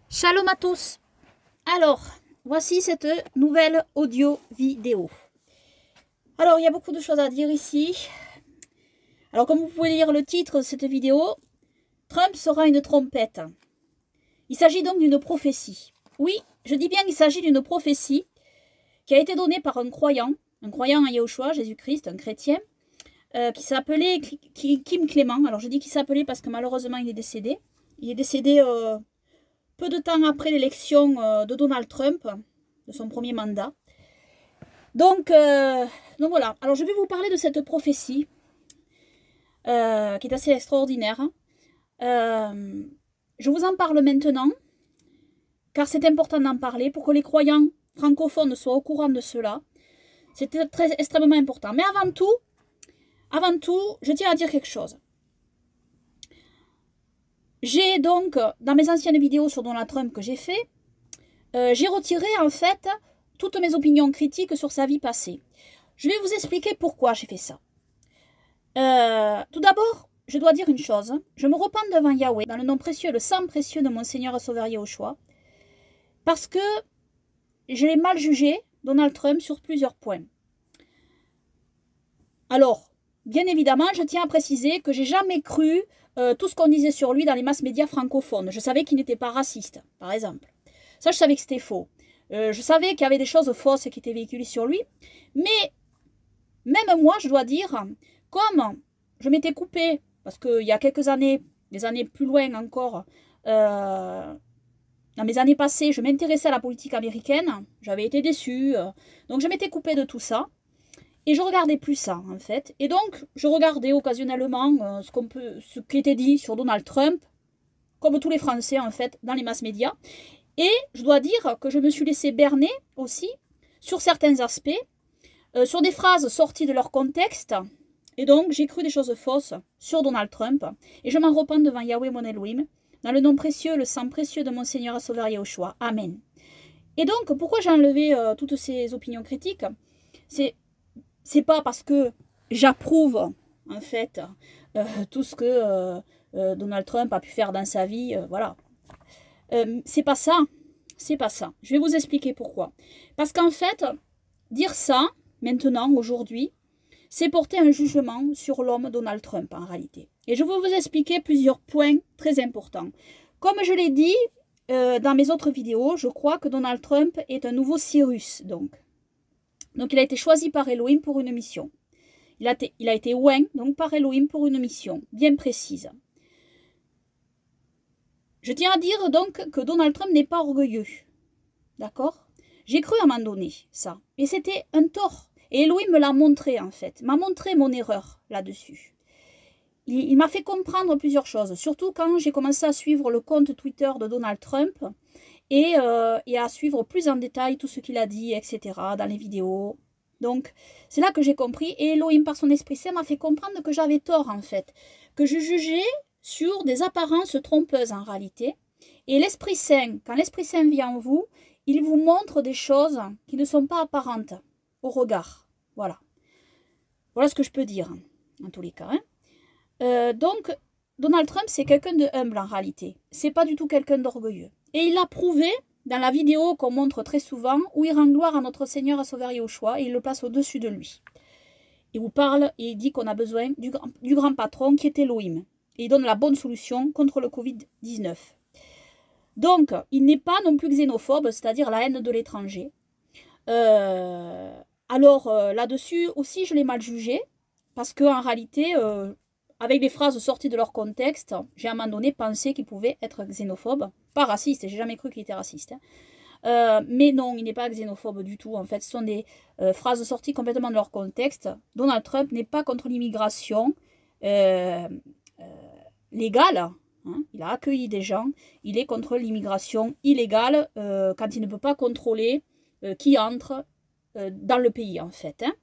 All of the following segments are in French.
Shalom à tous. Alors, voici cette nouvelle audio-vidéo. Alors, il y a beaucoup de choses à dire ici. Alors, comme vous pouvez lire le titre de cette vidéo, Trump sera une trompette. Il s'agit donc d'une prophétie. Oui, je dis bien qu'il s'agit d'une prophétie qui a été donnée par un croyant en Yahushua, Jésus-Christ, un chrétien, qui s'appelait Kim Clément. Alors, je dis qu'il s'appelait parce que malheureusement, il est décédé. Il est décédé peu de temps après l'élection de Donald Trump, de son premier mandat. Donc voilà, alors je vais vous parler de cette prophétie qui est assez extraordinaire. Je vous en parle maintenant, car c'est important d'en parler pour que les croyants francophones soient au courant de cela. C'est extrêmement important. Mais avant tout, je tiens à dire quelque chose. J'ai donc, dans mes anciennes vidéos sur Donald Trump que j'ai fait, j'ai retiré en fait toutes mes opinions critiques sur sa vie passée. Je vais vous expliquer pourquoi j'ai fait ça. Tout d'abord, je dois dire une chose. Je me repens devant Yahweh, dans le nom précieux, le sang précieux de mon Seigneur et Sauveur Yahushua, parce que je l'ai mal jugé, Donald Trump, sur plusieurs points. Alors, bien évidemment, je tiens à préciser que j'ai jamais cru tout ce qu'on disait sur lui dans les masses médias francophones. Je savais qu'il n'était pas raciste, par exemple. Ça, je savais que c'était faux. Je savais qu'il y avait des choses fausses qui étaient véhiculées sur lui. Mais même moi, je dois dire, comme je m'étais coupée, parce qu'il y a quelques années, des années plus loin encore, dans mes années passées, je m'intéressais à la politique américaine. J'avais été déçue. Donc je m'étais coupée de tout ça. Et je regardais plus ça, en fait. Et donc, je regardais occasionnellement ce qui était dit sur Donald Trump, comme tous les Français, en fait, dans les masses médias. Et je dois dire que je me suis laissée berner aussi sur certains aspects, sur des phrases sorties de leur contexte. Et donc, j'ai cru des choses fausses sur Donald Trump. Et je m'en repens devant Yahweh mon Elohim, dans le nom précieux, le sang précieux de mon Seigneur et Sauveur Yahushua. Amen. Et donc, pourquoi j'ai enlevé toutes ces opinions critiques? C'est pas parce que j'approuve, en fait, tout ce que Donald Trump a pu faire dans sa vie, voilà. C'est pas ça. C'est pas ça. Je vais vous expliquer pourquoi. Parce qu'en fait, dire ça, maintenant, aujourd'hui, c'est porter un jugement sur l'homme Donald Trump, en réalité. Et je vais vous expliquer plusieurs points très importants. Comme je l'ai dit dans mes autres vidéos, je crois que Donald Trump est un nouveau Cyrus, donc. Donc, il a été choisi par Elohim pour une mission. Il a été oint, donc par Elohim pour une mission bien précise. Je tiens à dire donc que Donald Trump n'est pas orgueilleux. D'accord? J'ai cru à un moment donné ça. Et c'était un tort. Et Elohim me l'a montré en fait. M'a montré mon erreur là-dessus. Il m'a fait comprendre plusieurs choses. Surtout quand j'ai commencé à suivre le compte Twitter de Donald Trump. Et à suivre plus en détail tout ce qu'il a dit, etc. dans les vidéos. Donc, c'est là que j'ai compris. Et Elohim, par son Esprit Saint, m'a fait comprendre que j'avais tort en fait. Que je jugeais sur des apparences trompeuses en réalité. Et l'Esprit Saint, quand l'Esprit Saint vient en vous, il vous montre des choses qui ne sont pas apparentes au regard. Voilà. Voilà ce que je peux dire, en tous les cas. Donc, Donald Trump, c'est quelqu'un de humble en réalité. C'est pas du tout quelqu'un d'orgueilleux. Et il l'a prouvé dans la vidéo qu'on montre très souvent, où il rend gloire à notre Seigneur et Sauveur Yahushua et il le place au-dessus de lui. Il vous parle et il dit qu'on a besoin du grand patron qui est Elohim. Et il donne la bonne solution contre le Covid-19. Donc, il n'est pas non plus xénophobe, c'est-à-dire la haine de l'étranger. Alors, là-dessus aussi, je l'ai mal jugé, parce qu'en réalité, avec les phrases sorties de leur contexte, j'ai à un moment donné pensé qu'il pouvait être xénophobe. Pas raciste, j'ai jamais cru qu'il était raciste. Mais non, il n'est pas xénophobe du tout. En fait, ce sont des phrases sorties complètement de leur contexte. Donald Trump n'est pas contre l'immigration légale. Hein, il a accueilli des gens. Il est contre l'immigration illégale quand il ne peut pas contrôler qui entre dans le pays, en fait. Hein.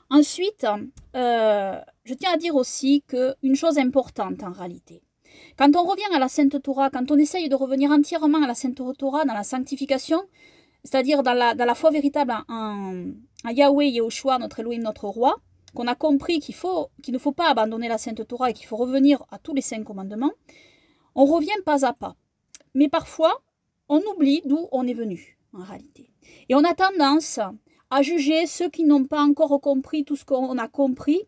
Ensuite, je tiens à dire aussi qu'une chose importante en réalité. Quand on revient à la Sainte Torah, quand on essaye de revenir entièrement à la Sainte Torah, dans la sanctification, c'est-à-dire dans la foi véritable en Yahweh, Yahushua, notre Elohim, notre Roi, qu'on a compris qu'il ne faut pas abandonner la Sainte Torah et qu'il faut revenir à tous les 5 commandements, on revient pas à pas. mais parfois, on oublie d'où on est venu, en réalité. Et on a tendance à juger ceux qui n'ont pas encore compris tout ce qu'on a compris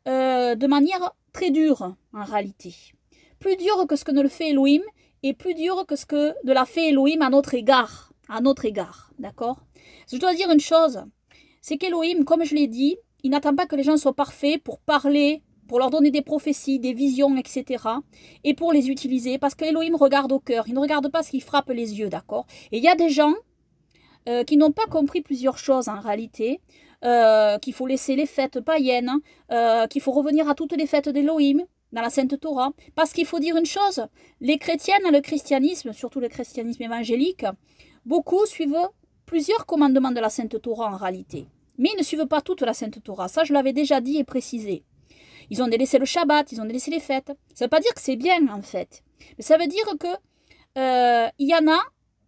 de manière très dure, en réalité. Plus dure que ce que ne le fait Elohim, et plus dure que ce que ne l'a fait Elohim à notre égard, d'accord? Je dois dire une chose, c'est qu'Elohim, comme je l'ai dit, il n'attend pas que les gens soient parfaits pour parler, pour leur donner des prophéties, des visions, etc. et pour les utiliser, parce qu'Elohim regarde au cœur, il ne regarde pas ce qui frappe les yeux, d'accord? Et il y a des gens qui n'ont pas compris plusieurs choses en réalité, qu'il faut laisser les fêtes païennes, qu'il faut revenir à toutes les fêtes d'Elohim, dans la Sainte Torah, parce qu'il faut dire une chose, les chrétiennes, le christianisme, surtout le christianisme évangélique, beaucoup suivent plusieurs commandements de la Sainte Torah en réalité, mais ils ne suivent pas toute la Sainte Torah, ça je l'avais déjà dit et précisé. Ils ont délaissé le Shabbat, ils ont délaissé les fêtes, ça ne veut pas dire que c'est bien en fait, mais ça veut dire que il y en a,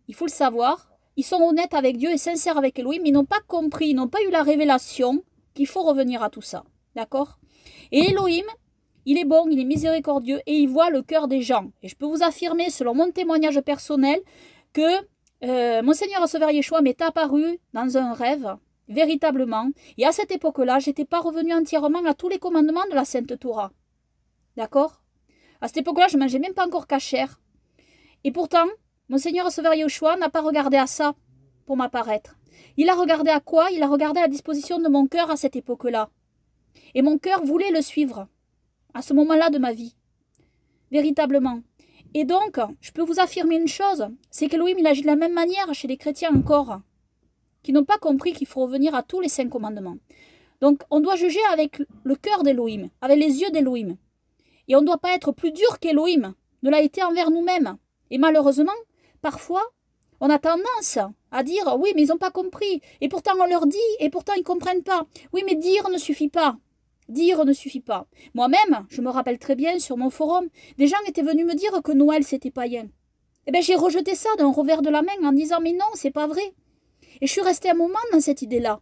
il faut le savoir, ils sont honnêtes avec Dieu et sincères avec Elohim, mais ils n'ont pas compris, ils n'ont pas eu la révélation qu'il faut revenir à tout ça, d'accord? Et Elohim, il est bon, il est miséricordieux et il voit le cœur des gens. Et je peux vous affirmer, selon mon témoignage personnel, que mon Seigneur Sauveur Yeshua m'est apparu dans un rêve, véritablement. Et à cette époque-là, je n'étais pas revenu entièrement à tous les commandements de la Sainte Torah. D'accord? À cette époque-là, je ne mangeais même pas encore cachère. Et pourtant, mon Seigneur Sauveur Yeshua n'a pas regardé à ça pour m'apparaître. Il a regardé à quoi? Il a regardé à la disposition de mon cœur à cette époque-là. Et mon cœur voulait le suivre. À ce moment-là de ma vie, véritablement. Et donc, je peux vous affirmer une chose, c'est qu'Elohim, il agit de la même manière chez les chrétiens encore, qui n'ont pas compris qu'il faut revenir à tous les 5 commandements. Donc, on doit juger avec le cœur d'Elohim, avec les yeux d'Elohim. Et on ne doit pas être plus dur qu'Elohim, ne l'a été envers nous-mêmes. Et malheureusement, parfois, on a tendance à dire, oui, mais ils n'ont pas compris. Et pourtant, on leur dit, et pourtant, ils ne comprennent pas. Oui, mais dire ne suffit pas. Dire ne suffit pas. Moi-même, je me rappelle très bien sur mon forum, des gens étaient venus me dire que Noël c'était païen. Eh bien j'ai rejeté ça d'un revers de la main en disant mais non, c'est pas vrai. Et je suis restée un moment dans cette idée-là,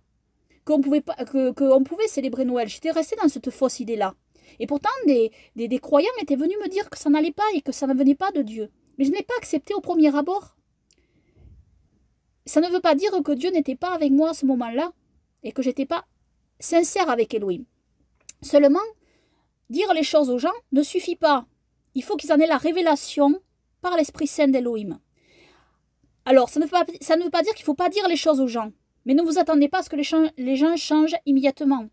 qu'on pouvait célébrer Noël. J'étais restée dans cette fausse idée-là. Et pourtant des croyants étaient venus me dire que ça n'allait pas et que ça ne venait pas de Dieu. Mais je n'ai pas accepté au premier abord. Ça ne veut pas dire que Dieu n'était pas avec moi à ce moment-là et que j'étais pas sincère avec Elohim. Seulement, dire les choses aux gens ne suffit pas. Il faut qu'ils en aient la révélation par l'Esprit Saint d'Elohim. Alors, ça ne veut pas dire qu'il ne faut pas dire les choses aux gens. Mais ne vous attendez pas à ce que les gens changent immédiatement.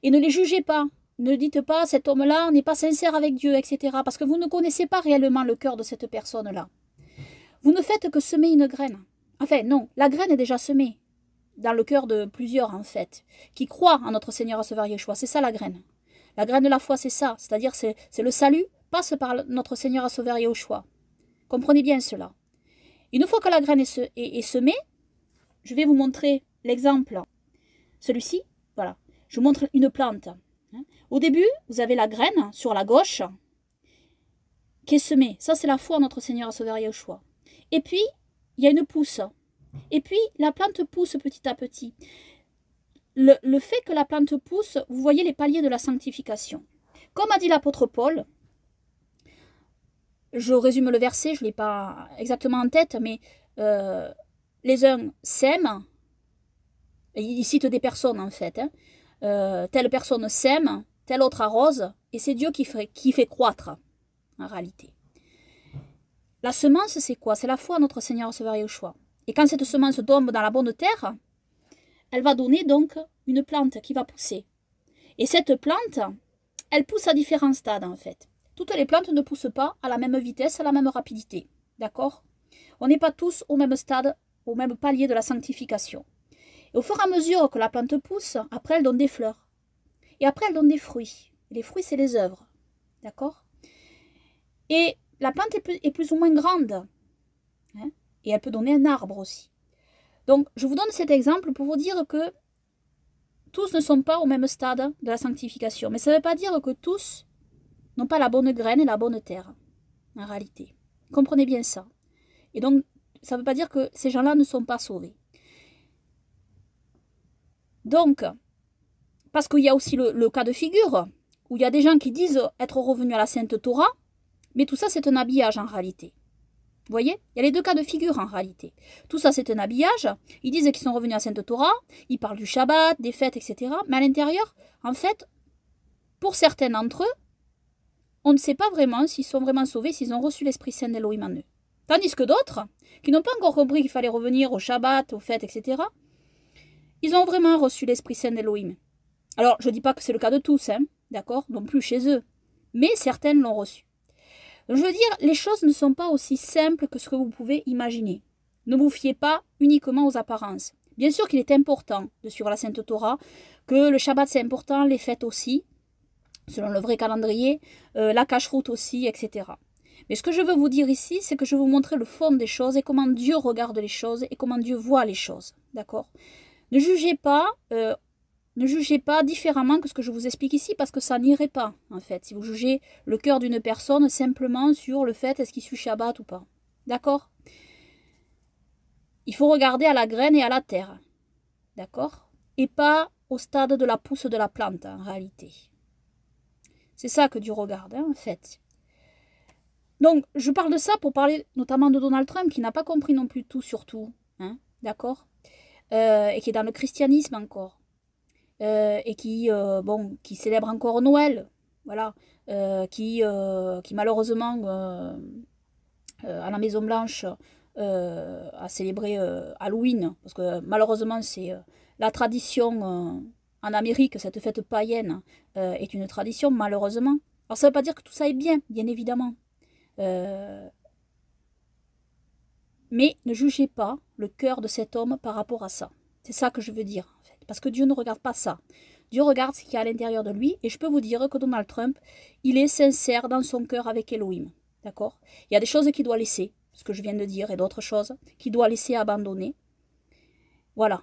Et ne les jugez pas. Ne dites pas, cet homme-là n'est pas sincère avec Dieu, etc. Parce que vous ne connaissez pas réellement le cœur de cette personne-là. Vous ne faites que semer une graine. Enfin, non, la graine est déjà semée. Dans le cœur de plusieurs, en fait, qui croient en notre Seigneur Sauveur Yeshua. C'est ça la graine. La graine de la foi, c'est ça. C'est-à-dire, c'est le salut passe par notre Seigneur Sauveur Yeshua. Comprenez bien cela. Une fois que la graine est semée, je vais vous montrer l'exemple. Celui-ci, voilà. Je vous montre une plante. Au début, vous avez la graine sur la gauche qui est semée. Ça, c'est la foi en notre Seigneur Sauveur Yeshua. Et puis, il y a une pousse. Et puis, la plante pousse petit à petit. Le fait que la plante pousse, vous voyez les paliers de la sanctification. Comme a dit l'apôtre Paul, je résume le verset, je ne l'ai pas exactement en tête, mais les uns sèment, il cite des personnes en fait, telle personne sème, telle autre arrose, et c'est Dieu qui fait croître, en réalité. La semence, c'est quoi? C'est la foi à notre Seigneur Sauveur Yeshua. Et quand cette semence tombe dans la bonne terre, elle va donner donc une plante qui va pousser. Et cette plante, elle pousse à différents stades en fait. Toutes les plantes ne poussent pas à la même vitesse, à la même rapidité. D'accord? On n'est pas tous au même stade, au même palier de la sanctification. Et au fur et à mesure que la plante pousse, après elle donne des fleurs. Et après elle donne des fruits. Et les fruits, c'est les œuvres. D'accord? Et la plante est plus ou moins grande. Hein? Et elle peut donner un arbre aussi. Donc, je vous donne cet exemple pour vous dire que tous ne sont pas au même stade de la sanctification. Mais ça ne veut pas dire que tous n'ont pas la bonne graine et la bonne terre, en réalité. Comprenez bien ça. Et donc, ça ne veut pas dire que ces gens-là ne sont pas sauvés. Donc, parce qu'il y a aussi le cas de figure, où il y a des gens qui disent être revenus à la Sainte Torah, mais tout ça, c'est un habillage en réalité. Vous voyez, il y a les deux cas de figure en réalité. Tout ça, c'est un habillage. Ils disent qu'ils sont revenus à Sainte Torah, ils parlent du Shabbat, des fêtes, etc. Mais à l'intérieur, en fait, pour certains d'entre eux, on ne sait pas vraiment s'ils sont vraiment sauvés, s'ils ont reçu l'Esprit Saint d'Elohim en eux. Tandis que d'autres, qui n'ont pas encore compris qu'il fallait revenir au Shabbat, aux fêtes, etc., ils ont vraiment reçu l'Esprit Saint d'Elohim. Alors, je ne dis pas que c'est le cas de tous, hein, d'accord, non plus chez eux, mais certaines l'ont reçu. Je veux dire, les choses ne sont pas aussi simples que ce que vous pouvez imaginer. Ne vous fiez pas uniquement aux apparences. Bien sûr qu'il est important de suivre la Sainte Torah, que le Shabbat c'est important, les fêtes aussi, selon le vrai calendrier, la cache-route aussi, etc. Mais ce que je veux vous dire ici, c'est que je vais vous montrer le fond des choses et comment Dieu regarde les choses et comment Dieu voit les choses. D'accord ? Ne jugez pas différemment que ce que je vous explique ici, parce que ça n'irait pas, en fait, si vous jugez le cœur d'une personne simplement sur le fait est-ce qu'il suit Shabbat ou pas. D'accord? Il faut regarder à la graine et à la terre. D'accord? Et pas au stade de la pousse de la plante, en réalité. C'est ça que Dieu regarde, hein, en fait. Donc, je parle de ça pour parler notamment de Donald Trump, qui n'a pas compris non plus tout sur tout. Hein, d'accord? Et qui est dans le christianisme encore. Et qui célèbre encore Noël, voilà, qui malheureusement à la Maison Blanche a célébré Halloween, parce que malheureusement c'est la tradition en Amérique, cette fête païenne est une tradition malheureusement. Alors ça ne veut pas dire que tout ça est bien, bien évidemment, mais ne jugez pas le cœur de cet homme par rapport à ça. C'est ça que je veux dire. Parce que Dieu ne regarde pas ça. Dieu regarde ce qu'il y a à l'intérieur de lui. Et je peux vous dire que Donald Trump, il est sincère dans son cœur avec Elohim. D'accord? Il y a des choses qu'il doit laisser, ce que je viens de dire, et d'autres choses qu'il doit laisser abandonner. Voilà.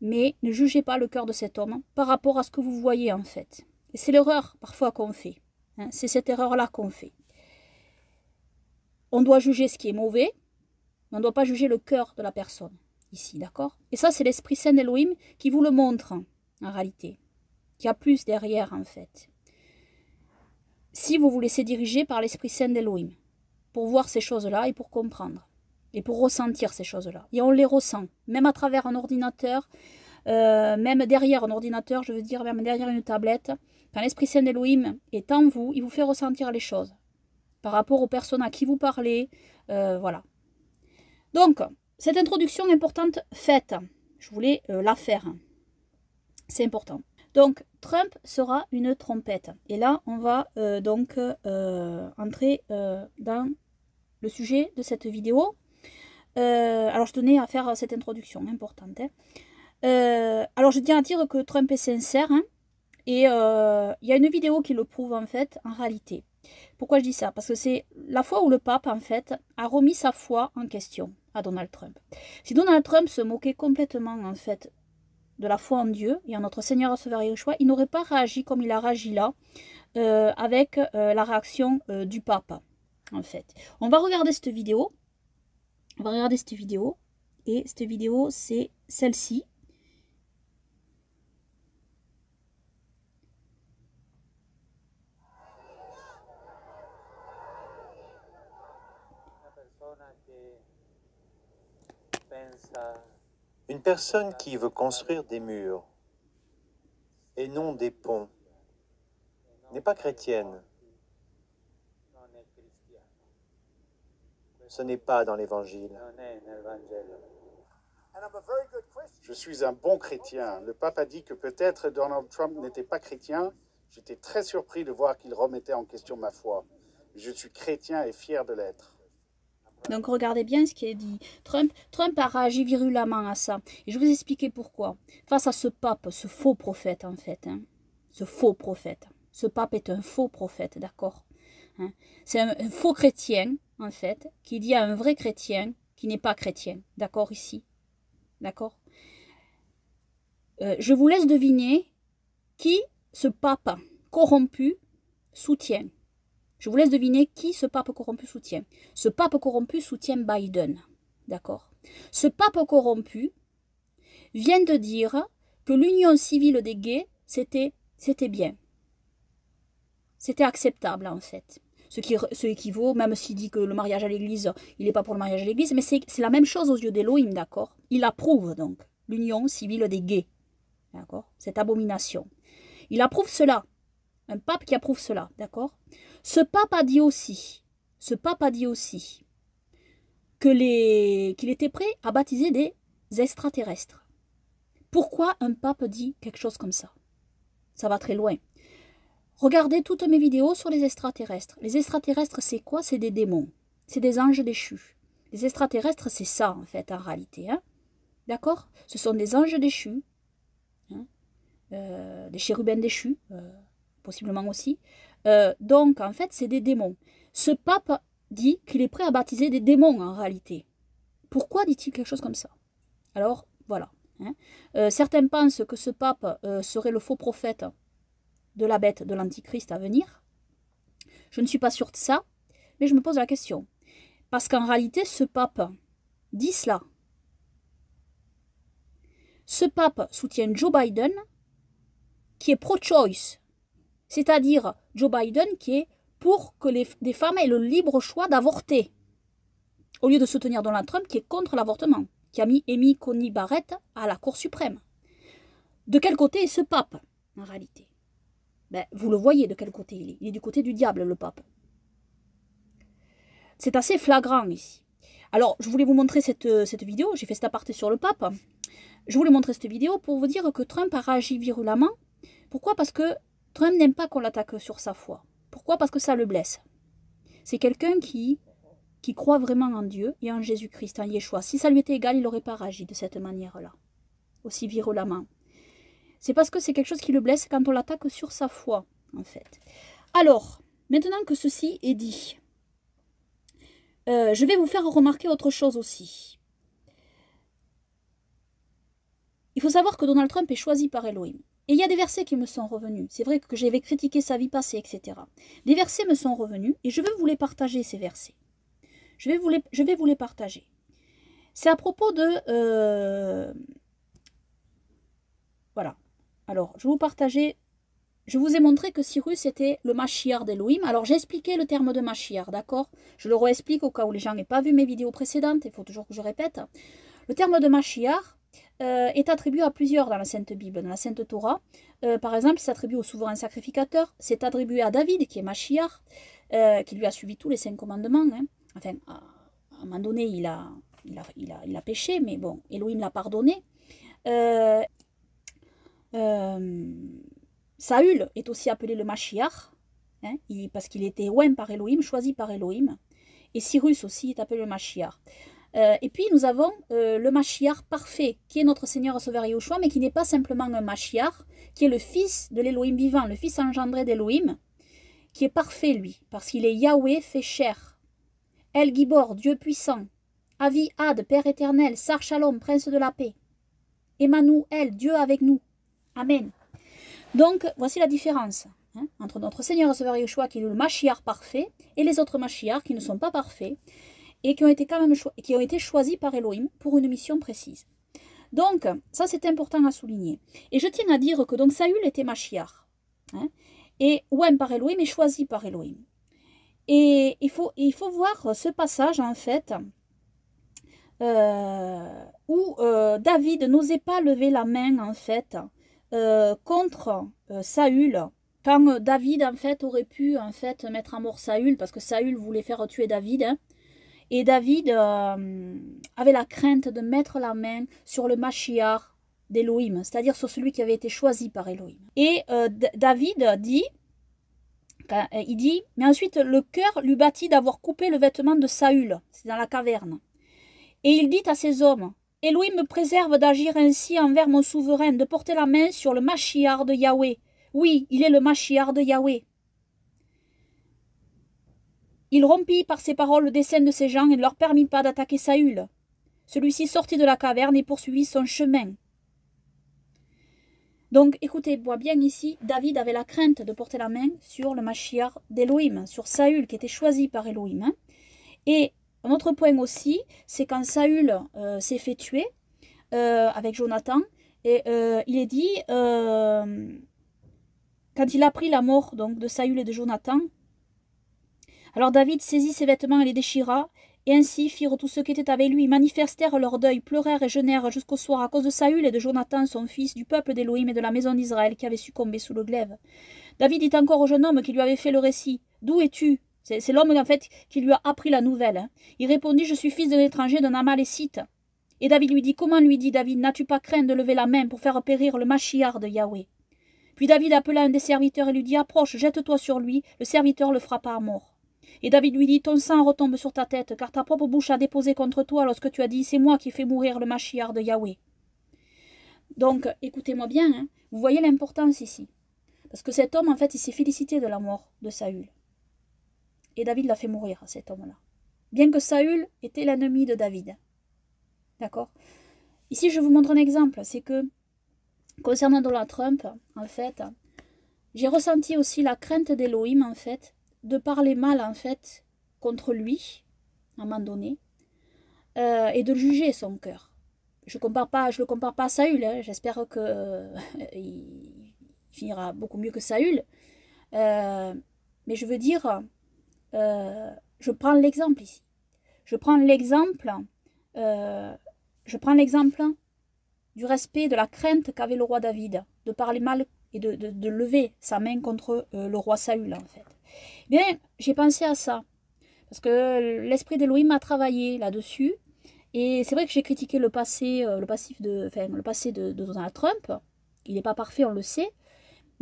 Mais ne jugez pas le cœur de cet homme par rapport à ce que vous voyez en fait. Et c'est l'erreur parfois qu'on fait. Hein? C'est cette erreur-là qu'on fait. On doit juger ce qui est mauvais, mais on ne doit pas juger le cœur de la personne. Ici, d'accord? Et ça, c'est l'Esprit Saint d'Elohim qui vous le montre, en réalité. Qu'il y a plus derrière, en fait. Si vous vous laissez diriger par l'Esprit Saint d'Elohim, pour voir ces choses-là et pour comprendre, et pour ressentir ces choses-là. Et on les ressent, même à travers un ordinateur, même derrière un ordinateur, je veux dire, même derrière une tablette. Quand l'Esprit Saint d'Elohim est en vous, il vous fait ressentir les choses. Par rapport aux personnes à qui vous parlez, voilà. Donc, cette introduction importante faite, je voulais la faire. C'est important. Donc, Trump sera une trompette. Et là, on va entrer dans le sujet de cette vidéo. Alors, je tenais à faire cette introduction importante. Alors, je tiens à dire que Trump est sincère. Hein, et il y a une vidéo qui le prouve, en fait, en réalité. Pourquoi je dis ça? Parce que c'est la fois où le pape, en fait, a remis sa foi en question à Donald Trump. Si Donald Trump se moquait complètement, en fait, de la foi en Dieu et en notre Seigneur et Sauveur Yeshua, il n'aurait pas réagi comme il a réagi là, avec la réaction du pape, en fait. On va regarder cette vidéo. On va regarder cette vidéo. Et cette vidéo, c'est celle-ci. Une personne qui veut construire des murs et non des ponts n'est pas chrétienne. Ce n'est pas dans l'Évangile. Je suis un bon chrétien. Le pape a dit que peut-être Donald Trump n'était pas chrétien. J'étais très surpris de voir qu'il remettait en question ma foi. Je suis chrétien et fier de l'être. Donc regardez bien ce qui est dit. Trump a réagi virulemment à ça. Et je vais vous expliquer pourquoi. Face à ce pape, ce faux prophète en fait. Hein, ce faux prophète. Ce pape est un faux prophète, d'accord, hein, c'est un faux chrétien, en fait, qui dit à un vrai chrétien qui n'est pas chrétien. D'accord, ici. D'accord. Je vous laisse deviner qui ce pape corrompu soutient. Je vous laisse deviner qui ce pape corrompu soutient. Ce pape corrompu soutient Biden. D'accord. Ce pape corrompu vient de dire que l'union civile des gays, c'était bien. C'était acceptable, en fait. Ce équivaut, même s'il dit que le mariage à l'église, il n'est pas pour le mariage à l'église, mais c'est la même chose aux yeux d'Elohim, d'accord? Il approuve donc l'union civile des gays, d'accord? Cette abomination. Il approuve cela. Un pape qui approuve cela, d'accord? Ce pape a dit aussi qu'il était prêt à baptiser des extraterrestres. Pourquoi un pape dit quelque chose comme ça? Ça va très loin. Regardez toutes mes vidéos sur les extraterrestres. Les extraterrestres, c'est quoi? C'est des démons. C'est des anges déchus. Les extraterrestres, c'est ça, en fait, en réalité. Hein? D'accord? Ce sont des anges déchus. Hein? Des chérubins déchus, possiblement aussi. Donc, en fait, c'est des démons. Ce pape dit qu'il est prêt à baptiser des démons, en réalité. Pourquoi dit-il quelque chose comme ça? Alors, voilà. Hein? Certains pensent que ce pape serait le faux prophète de la bête de l'antichrist à venir. Je ne suis pas sûre de ça, mais je me pose la question. Parce qu'en réalité, ce pape dit cela. Ce pape soutient Joe Biden, qui est pro-choice, c'est-à-dire Joe Biden qui est pour que des femmes aient le libre choix d'avorter, au lieu de soutenir Donald Trump qui est contre l'avortement, qui a mis Amy Coney Barrett à la Cour suprême. De quel côté est ce pape, en réalité? Ben, vous le voyez de quel côté il est. Il est du côté du diable, le pape. C'est assez flagrant ici. Alors, je voulais vous montrer cette vidéo. J'ai fait cet aparté sur le pape. Je voulais montrer cette vidéo pour vous dire que Trump a réagi virulemment. Pourquoi? Parce que Trump n'aime pas qu'on l'attaque sur sa foi. Pourquoi? Parce que ça le blesse. C'est quelqu'un qui croit vraiment en Dieu et en Jésus-Christ, en Yeshua. Si ça lui était égal, il n'aurait pas réagi de cette manière-là, aussi virulemment. C'est parce que c'est quelque chose qui le blesse quand on l'attaque sur sa foi, en fait. Alors, maintenant que ceci est dit, je vais vous faire remarquer autre chose aussi. Il faut savoir que Donald Trump est choisi par Elohim. Et il y a des versets qui me sont revenus. C'est vrai que j'avais critiqué sa vie passée, etc. Des versets me sont revenus et je vais vous les partager, ces versets. Je vais vous les partager. C'est à propos de... Voilà. Alors, je vais vous partager... Je vous ai montré que Cyrus était le Mashiach d'Elohim. Alors, j'ai expliqué le terme de Mashiach, d'accord? Je le réexplique au cas où les gens n'aient pas vu mes vidéos précédentes. Il faut toujours que je répète. Le terme de Mashiach est attribué à plusieurs dans la Sainte Bible, dans la Sainte Torah. Par exemple, il s'attribue au souverain sacrificateur. C'est attribué à David, qui est Mashiach, qui lui a suivi tous les 5 commandements. Hein. Enfin, à un moment donné, il a péché, mais bon, Elohim l'a pardonné. Saül est aussi appelé le Mashiach, hein, parce qu'il était oint par Elohim, choisi par Elohim. Et Cyrus aussi est appelé le Mashiach. Et puis nous avons le Mashiach parfait, qui est notre Seigneur et Sauveur Yeshua, mais qui n'est pas simplement un Mashiach, qui est le fils de l'Elohim vivant, le fils engendré d'Elohim, qui est parfait lui, parce qu'il est Yahweh fait chair. El Gibor, Dieu puissant. Avi Ad, Père éternel. Sar Shalom, Prince de la paix. Emmanuel, Dieu avec nous. Amen. Donc, voici la différence hein, entre notre Seigneur et Sauveur Yeshua, qui est le Mashiach parfait, et les autres Mashiach qui ne sont pas parfaits, et qui ont été choisis par Elohim pour une mission précise. Donc, ça c'est important à souligner. Et je tiens à dire que donc Saül était Mashiach, hein, et oint par Elohim et choisi par Elohim. Et il faut voir ce passage, en fait, où David n'osait pas lever la main, en fait, contre Saül, quand David, en fait, aurait pu, en fait, mettre à mort Saül, parce que Saül voulait faire tuer David, hein, et David avait la crainte de mettre la main sur le Mashiach d'Elohim, c'est-à-dire sur celui qui avait été choisi par Elohim. Et David dit... Il dit, mais ensuite le cœur lui battit d'avoir coupé le vêtement de Saül, c'est dans la caverne. Et il dit à ses hommes, Elohim me préserve d'agir ainsi envers mon souverain, de porter la main sur le Mashiach de Yahweh. Oui, il est le Mashiach de Yahweh. Il rompit par ces paroles le dessein de ses gens et ne leur permit pas d'attaquer Saül. Celui-ci sortit de la caverne et poursuivit son chemin. Donc, écoutez-moi bien ici, David avait la crainte de porter la main sur le Mashiach d'Elohim, sur Saül qui était choisi par Elohim. Hein. Et un autre point aussi, c'est quand Saül s'est fait tuer avec Jonathan, et il est dit, quand il a appris la mort donc, de Saül et de Jonathan, Alors David saisit ses vêtements et les déchira, et ainsi firent tous ceux qui étaient avec lui. Ils manifestèrent leur deuil, pleurèrent et jeûnèrent jusqu'au soir à cause de Saül et de Jonathan, son fils, du peuple d'Élohim et de la maison d'Israël qui avait succombé sous le glaive. David dit encore au jeune homme qui lui avait fait le récit, « D'où es-tu » C'est l'homme en fait qui lui a appris la nouvelle. Hein. Il répondit, « Je suis fils d'un étranger, d'un Amalécite. » Et David lui dit, « Comment lui dit David, n'as-tu pas craint de lever la main pour faire périr le Mashiach de Yahweh ?» Puis David appela un des serviteurs et lui dit, « Approche, jette-toi sur lui. » Le serviteur le frappa à mort. Et David lui dit, « Ton sang retombe sur ta tête, car ta propre bouche a déposé contre toi lorsque tu as dit, c'est moi qui ai fait mourir le Mashiach de Yahweh. » Donc, écoutez-moi bien, hein, vous voyez l'importance ici. Parce que cet homme, en fait, il s'est félicité de la mort de Saül. Et David l'a fait mourir, cet homme-là. Bien que Saül était l'ennemi de David. D'accord? Ici, je vous montre un exemple. C'est que, concernant Donald Trump, en fait, j'ai ressenti aussi la crainte d'Élohim, en fait, de parler mal, en fait, contre lui, à un moment donné, et de juger son cœur. Je le compare pas à Saül. Hein. J'espère que il finira beaucoup mieux que Saül. Mais je veux dire... je prends l'exemple ici. Je prends l'exemple du respect, de la crainte qu'avait le roi David, de parler mal et de lever sa main contre le roi Saül, en fait. Bien, j'ai pensé à ça, parce que l'esprit d'Élohim a travaillé là-dessus, et c'est vrai que j'ai critiqué le passé de Donald Trump. Il n'est pas parfait, on le sait,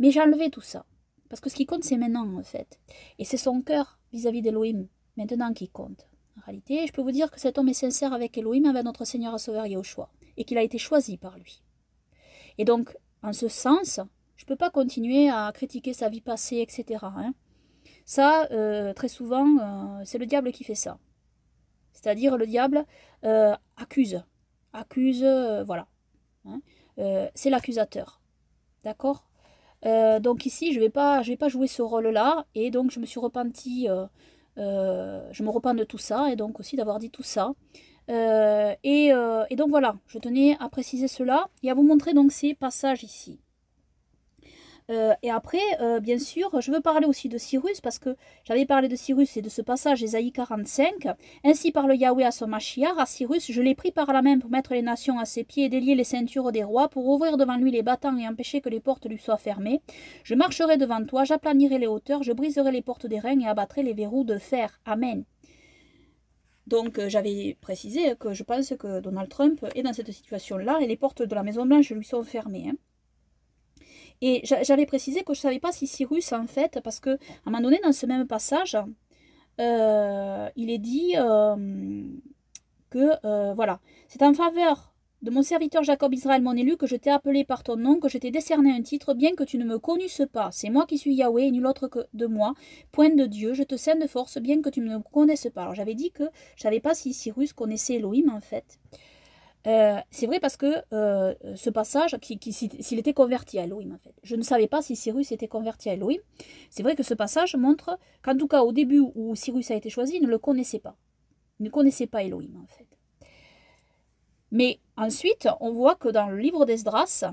mais j'ai enlevé tout ça. Parce que ce qui compte, c'est maintenant, en fait. Et c'est son cœur vis-à-vis d'Élohim, maintenant qui compte. En réalité, je peux vous dire que cet homme est sincère avec Élohim, avec notre Seigneur et Sauveur Yahushua, et qu'il a été choisi par lui. Et donc, en ce sens, je ne peux pas continuer à critiquer sa vie passée, etc. Hein. Ça, très souvent, c'est le diable qui fait ça. C'est-à-dire, le diable accuse, voilà. Hein. C'est l'accusateur. D'accord ? Donc ici, je vais pas jouer ce rôle-là, et donc je me suis repentie, je me repens de tout ça, et donc aussi d'avoir dit tout ça. Et donc voilà, je tenais à préciser cela, et à vous montrer donc ces passages ici. Et après, bien sûr, je veux parler aussi de Cyrus, parce que j'avais parlé de Cyrus et de ce passage Ésaïe 45. Ainsi parle Yahweh à son Mashiach, à Cyrus, je l'ai pris par la main pour mettre les nations à ses pieds et délier les ceintures des rois, pour ouvrir devant lui les battants et empêcher que les portes lui soient fermées. Je marcherai devant toi, j'aplanirai les hauteurs, je briserai les portes des reins et abattrai les verrous de fer. Amen. Donc j'avais précisé que je pense que Donald Trump est dans cette situation-là, et les portes de la Maison-Blanche lui sont fermées. Hein. Et j'avais précisé que je ne savais pas si Cyrus, en fait, parce qu'à un moment donné, dans ce même passage, il est dit que, voilà, c'est en faveur de mon serviteur Jacob Israël, mon élu, que je t'ai appelé par ton nom, que je t'ai décerné un titre, bien que tu ne me connusses pas. C'est moi qui suis Yahweh et nul autre que de moi, point de Dieu. Je te scène de force, bien que tu ne me connaisses pas. Alors j'avais dit que je ne savais pas si Cyrus connaissait Elohim, en fait. C'est vrai parce que ce passage, s'il était converti à Elohim, en fait. Je ne savais pas si Cyrus était converti à Elohim. C'est vrai que ce passage montre qu'en tout cas, au début où Cyrus a été choisi, il ne le connaissait pas. Il ne connaissait pas Elohim, en fait. Mais ensuite, on voit que dans le livre d'Esdras,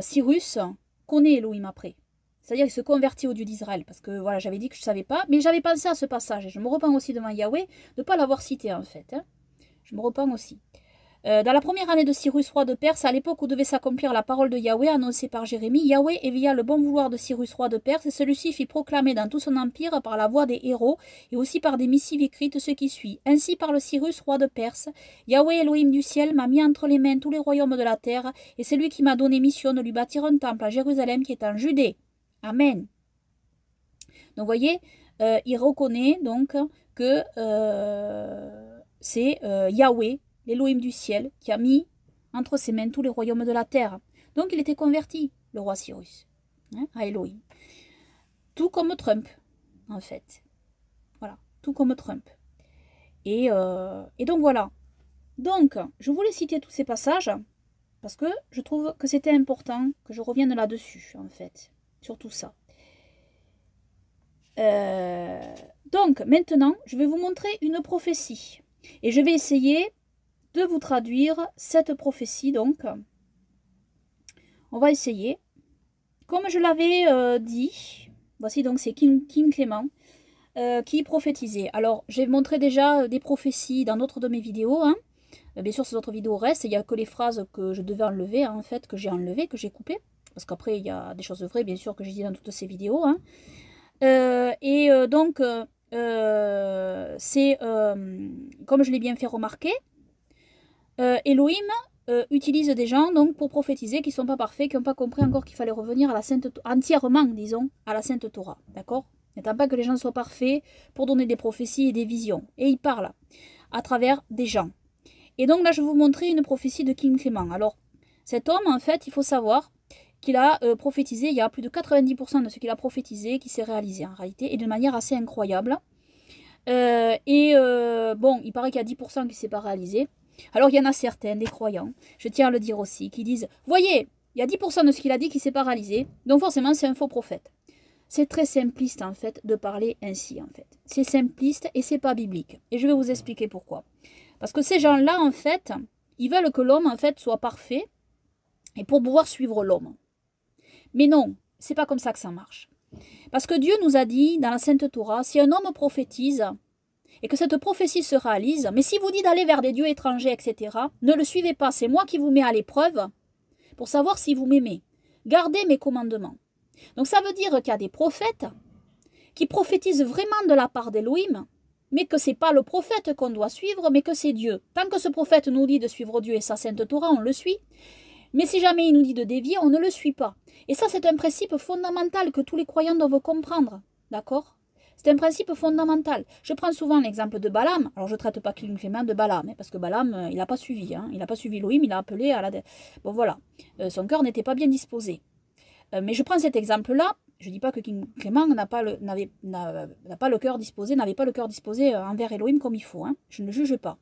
Cyrus connaît Elohim après. C'est-à-dire qu'il se convertit au Dieu d'Israël. Parce que voilà, j'avais dit que je ne savais pas. Mais j'avais pensé à ce passage. Et je me repens aussi devant Yahweh de ne pas l'avoir cité, en fait. Hein. Je me repens aussi. Dans la première année de Cyrus, roi de Perse, à l'époque où devait s'accomplir la parole de Yahweh annoncée par Jérémie, Yahweh éveilla le bon vouloir de Cyrus, roi de Perse, et celui-ci fit proclamer dans tout son empire par la voix des héros et aussi par des missives écrites ce qui suit. Ainsi parle Cyrus, roi de Perse, Yahweh Elohim du ciel m'a mis entre les mains tous les royaumes de la terre, et c'est lui qui m'a donné mission de lui bâtir un temple à Jérusalem qui est en Judée. Amen. Donc vous voyez, il reconnaît donc que c'est Yahweh, l'Élohim du ciel, qui a mis entre ses mains tous les royaumes de la terre. Donc il était converti, le roi Cyrus, hein, à Elohim. Tout comme Trump, en fait. Voilà, tout comme Trump. Et donc voilà. Donc, je voulais citer tous ces passages, parce que je trouve que c'était important que je revienne là-dessus, en fait, sur tout ça. Donc, maintenant, je vais vous montrer une prophétie. Et je vais essayer de vous traduire cette prophétie, donc. On va essayer. Comme je l'avais dit Voici donc c'est Kim Clément qui prophétisait. Alors j'ai montré déjà des prophéties dans d'autres de mes vidéos. Hein. Bien sûr ces autres vidéos restent. Il n'y a que les phrases que je devais enlever en fait, que j'ai enlevées, que j'ai coupées. Parce qu'après il y a des choses vraies bien sûr que j'ai dit dans toutes ces vidéos. Hein. Donc c'est comme je l'ai bien fait remarquer, Elohim utilise des gens donc pour prophétiser qui ne sont pas parfaits, qui n'ont pas compris encore qu'il fallait revenir à la sainte entièrement, disons, à la sainte Torah, d'accord? N'attend pas que les gens soient parfaits pour donner des prophéties et des visions. Et il parle à travers des gens. Et donc là, je vais vous montrer une prophétie de Kim Clément. Alors, cet homme, en fait, il faut savoir qu'il a prophétisé, il y a plus de 90% de ce qu'il a prophétisé qui s'est réalisé en réalité, et de manière assez incroyable. Bon, il paraît qu'il y a 10% qui ne s'est pas réalisé. Alors il y en a certains, des croyants, je tiens à le dire aussi, qui disent « Voyez, il y a 10% de ce qu'il a dit qui ne s'est pas réalisé, donc forcément c'est un faux prophète. » C'est très simpliste en fait de parler ainsi en fait. C'est simpliste et c'est pas biblique. Et je vais vous expliquer pourquoi. Parce que ces gens-là en fait, ils veulent que l'homme en fait soit parfait et pour pouvoir suivre l'homme. Mais non, c'est pas comme ça que ça marche. Parce que Dieu nous a dit dans la Sainte Torah, si un homme prophétise et que cette prophétie se réalise, mais si vous dit d'aller vers des dieux étrangers, etc., ne le suivez pas, c'est moi qui vous mets à l'épreuve pour savoir si vous m'aimez. Gardez mes commandements. Donc ça veut dire qu'il y a des prophètes qui prophétisent vraiment de la part d'Elohim, mais que ce n'est pas le prophète qu'on doit suivre, mais que c'est Dieu. Tant que ce prophète nous dit de suivre Dieu et sa Sainte Torah, on le suit. Mais si jamais il nous dit de dévier, on ne le suit pas. Et ça, c'est un principe fondamental que tous les croyants doivent comprendre. D'accord ? C'est un principe fondamental. Je prends souvent l'exemple de Balaam. Alors, je ne traite pas Kim Clément de Balaam, hein, parce que Balaam, il n'a pas suivi. Hein, il n'a pas suivi Elohim, il a appelé à la... Bon, voilà. Son cœur n'était pas bien disposé. Mais je prends cet exemple-là. Je ne dis pas que Kim Clément n'a pas le cœur disposé, n'avait pas le cœur disposé envers Elohim comme il faut. Hein. Je ne le juge pas.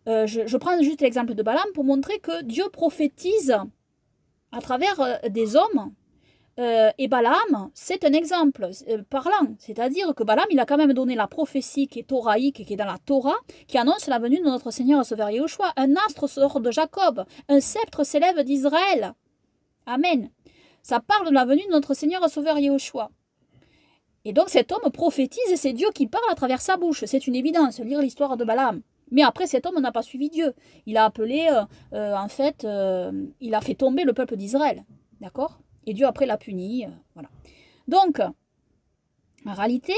Je prends juste l'exemple de Balaam pour montrer que Dieu prophétise à travers des hommes. Et Balaam, c'est un exemple parlant. C'est-à-dire que Balaam, il a quand même donné la prophétie qui est thoraïque, qui est dans la Torah, qui annonce la venue de notre Seigneur et Sauveur Yahushua. Un astre sort de Jacob, un sceptre s'élève d'Israël. Amen. Ça parle de la venue de notre Seigneur et Sauveur Yahushua. Et donc cet homme prophétise et c'est Dieu qui parle à travers sa bouche. C'est une évidence, lire l'histoire de Balaam. Mais après, cet homme n'a pas suivi Dieu. Il a appelé, il a fait tomber le peuple d'Israël. D'accord ? Et Dieu après l'a puni. Voilà. Donc, en réalité,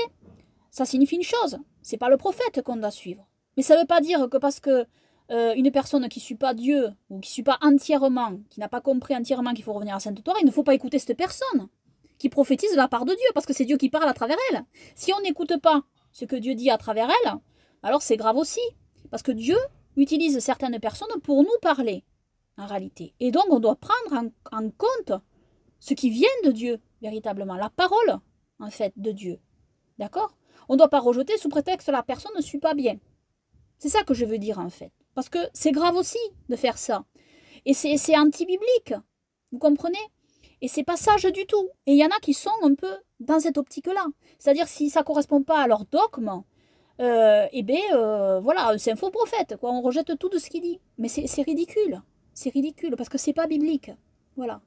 ça signifie une chose. C'est pas le prophète qu'on doit suivre. Mais ça ne veut pas dire que parce que une personne qui ne suit pas Dieu, ou qui ne suit pas entièrement, qui n'a pas compris entièrement qu'il faut revenir à la Sainte Torah, il ne faut pas écouter cette personne qui prophétise de la part de Dieu, parce que c'est Dieu qui parle à travers elle. Si on n'écoute pas ce que Dieu dit à travers elle, alors c'est grave aussi. Parce que Dieu utilise certaines personnes pour nous parler, en réalité. Et donc, on doit prendre en compte ce qui vient de Dieu, véritablement. La parole, en fait, de Dieu. D'accord ? On ne doit pas rejeter sous prétexte que la personne ne suit pas bien. C'est ça que je veux dire, en fait. Parce que c'est grave aussi de faire ça. Et c'est anti-biblique. Vous comprenez ? Et c'est pas sage du tout. Et il y en a qui sont un peu dans cette optique-là. C'est-à-dire, si ça ne correspond pas à leur dogme, voilà, c'est un faux prophète, quoi. On rejette tout de ce qu'il dit. Mais c'est ridicule. C'est ridicule, parce que c'est pas biblique. Voilà.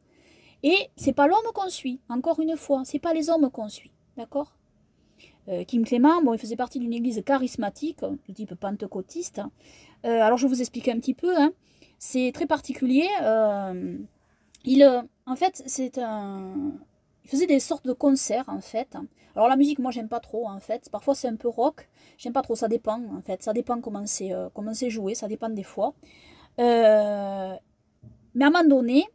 Et c'est pas l'homme qu'on suit, encore une fois. C'est pas les hommes qu'on suit. D'accord ? Kim Clément, bon, il faisait partie d'une église charismatique, de type pentecôtiste. Alors, je vais vous expliquer un petit peu. Hein. C'est très particulier. En fait, il faisait des sortes de concerts, en fait. Alors, la musique, moi, j'aime pas trop, en fait. Parfois, c'est un peu rock. J'aime pas trop, ça dépend, en fait. Ça dépend comment c'est joué, ça dépend des fois. Mais à un moment donné,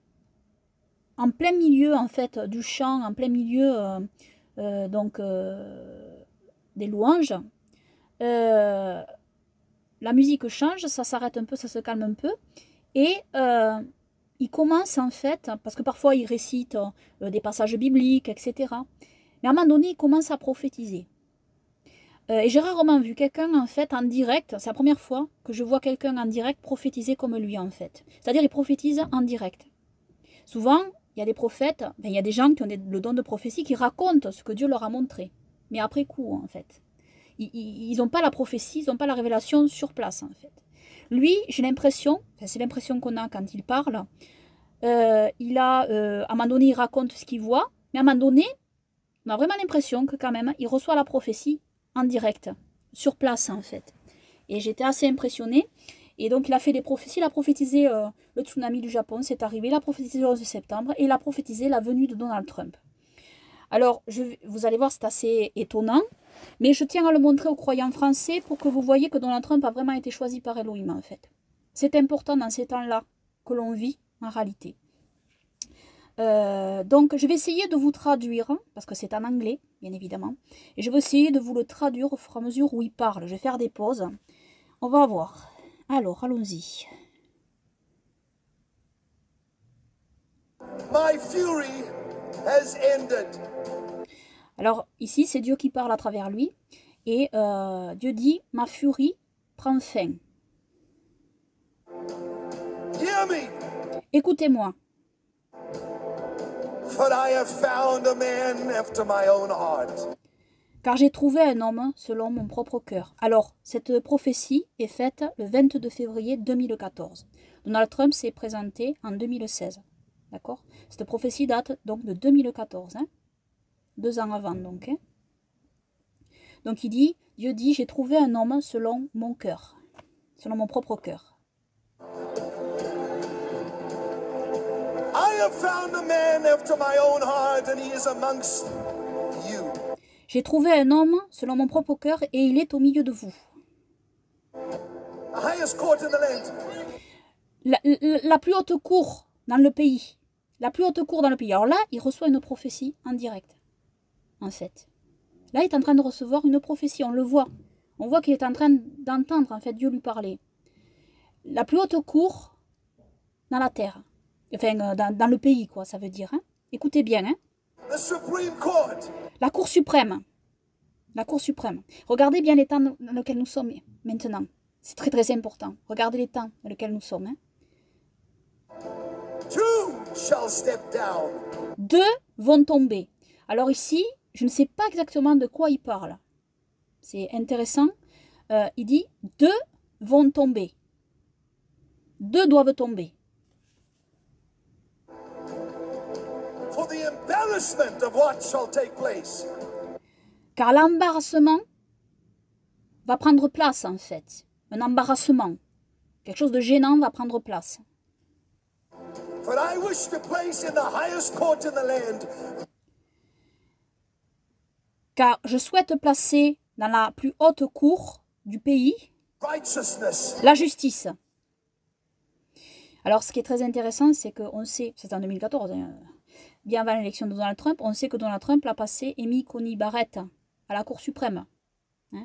en plein milieu, en fait, du chant, en plein milieu, des louanges, la musique change, ça s'arrête un peu, ça se calme un peu. Et il commence, en fait, parce que parfois, il récite des passages bibliques, etc. Mais à un moment donné, il commence à prophétiser. Et j'ai rarement vu quelqu'un, en fait, en direct. C'est la première fois que je vois quelqu'un en direct prophétiser comme lui, en fait. C'est-à-dire, il prophétise en direct. Souvent, il y a des prophètes, il y a des gens qui ont le don de prophétie qui racontent ce que Dieu leur a montré. Mais après coup, en fait. Ils n'ont pas la prophétie, ils n'ont pas la révélation sur place, en fait. Lui, j'ai l'impression, c'est l'impression qu'on a quand il parle, à un moment donné, il raconte ce qu'il voit, mais à un moment donné, On a vraiment l'impression que quand même, il reçoit la prophétie en direct, sur place en fait. Et j'étais assez impressionnée. Et donc il a fait des prophéties, il a prophétisé le tsunami du Japon, c'est arrivé, il a prophétisé le 11 septembre et il a prophétisé la venue de Donald Trump. Alors, vous allez voir, c'est assez étonnant, mais je tiens à le montrer aux croyants français pour que vous voyez que Donald Trump a vraiment été choisi par Elohim en fait. C'est important dans ces temps-là que l'on vit en réalité. Donc, je vais essayer de vous traduire, parce que c'est en anglais, bien évidemment, et je vais essayer de vous le traduire au fur et à mesure où il parle. Je vais faire des pauses. On va voir. Alors, allons-y. My fury has ended. Alors, ici, c'est Dieu qui parle à travers lui, et Dieu dit, ma furie prend fin. Hear me, Écoutez-moi. for I have found a man after my own heart. Car j'ai trouvé un homme selon mon propre cœur. Alors, cette prophétie est faite le 22 février 2014. Donald Trump s'est présenté en 2016. D'accord? Cette prophétie date donc de 2014. 2 ans avant donc. Donc il dit, Dieu dit, j'ai trouvé un homme selon mon cœur. Selon mon propre cœur. I have found a man after my own heart, and he is amongst you. J'ai trouvé un homme selon mon propre cœur et il est au milieu de vous. The highest court in the land. La plus haute cour dans le pays. La plus haute cour dans le pays. Alors là, il reçoit une prophétie en direct. En fait. Là, il est en train de recevoir une prophétie. On le voit. On voit qu'il est en train d'entendre en fait Dieu lui parler. La plus haute cour dans la terre. Enfin, dans le pays, quoi, ça veut dire. Écoutez bien. The Supreme Court. La Cour suprême. La Cour suprême. Regardez bien les temps dans lesquels nous sommes maintenant. C'est très très important. Regardez les temps dans lesquels nous sommes. Two shall step down. 2 vont tomber. Alors ici, je ne sais pas exactement de quoi il parle. C'est intéressant. Il dit 2 vont tomber. 2 doivent tomber. For the embarrassment of what shall take place. Car l'embarrassement va prendre place en fait. Un embarrassement. Quelque chose de gênant va prendre place. For I wish to place in the highest court in the land Car je souhaite placer dans la plus haute cour du pays righteousness. la justice. Alors ce qui est très intéressant, c'est qu'on sait, c'est en 2014, bien avant l'élection de Donald Trump, on sait que Donald Trump l'a passé Amy Coney Barrett à la Cour suprême.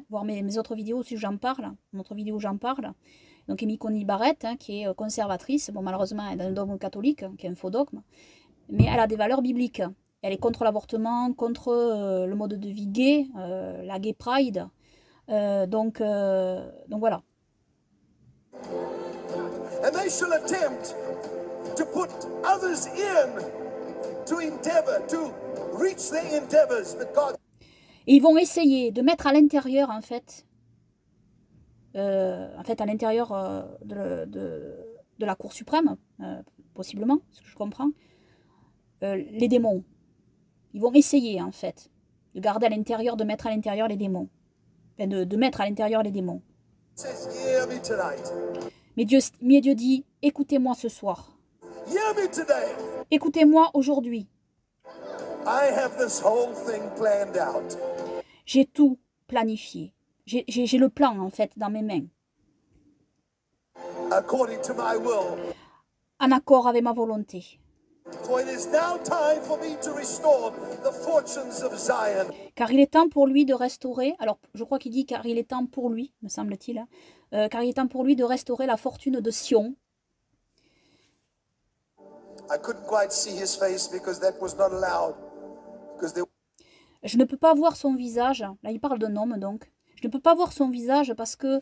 Voir mes autres vidéos si j'en parle, notre vidéo où j'en parle. Donc Amy Coney Barrett, qui est conservatrice, bon malheureusement elle a un dogme catholique, qui est un faux dogme, mais elle a des valeurs bibliques. Elle est contre l'avortement, contre le mode de vie gay, la gay pride. Donc voilà. And they shall attempt to put others in to endeavor, to reach their endeavors, but God. Et ils vont essayer de mettre à l'intérieur, en fait à l'intérieur de la Cour suprême, possiblement, ce que je comprends, les démons. Ils vont essayer, en fait, de garder à l'intérieur, de mettre à l'intérieur les démons. Enfin, de mettre à l'intérieur les démons. Says, hear me tonight. Mais Dieu dit, écoutez-moi ce soir. Hear me today. Écoutez-moi aujourd'hui. I have this whole thing planned out. J'ai tout planifié. J'ai le plan, en fait, dans mes mains. According to my will. En accord avec ma volonté. For it is now time for me to restore the fortunes of Zion. Car il est temps pour lui de restaurer, alors je crois qu'il dit car il est temps pour lui, me semble-t-il, car il est temps pour lui de restaurer la fortune de Sion. I couldn't quite see his face because that was not allowed. Because there Je ne peux pas voir son visage, là il parle d'un homme donc, je ne peux pas voir son visage parce que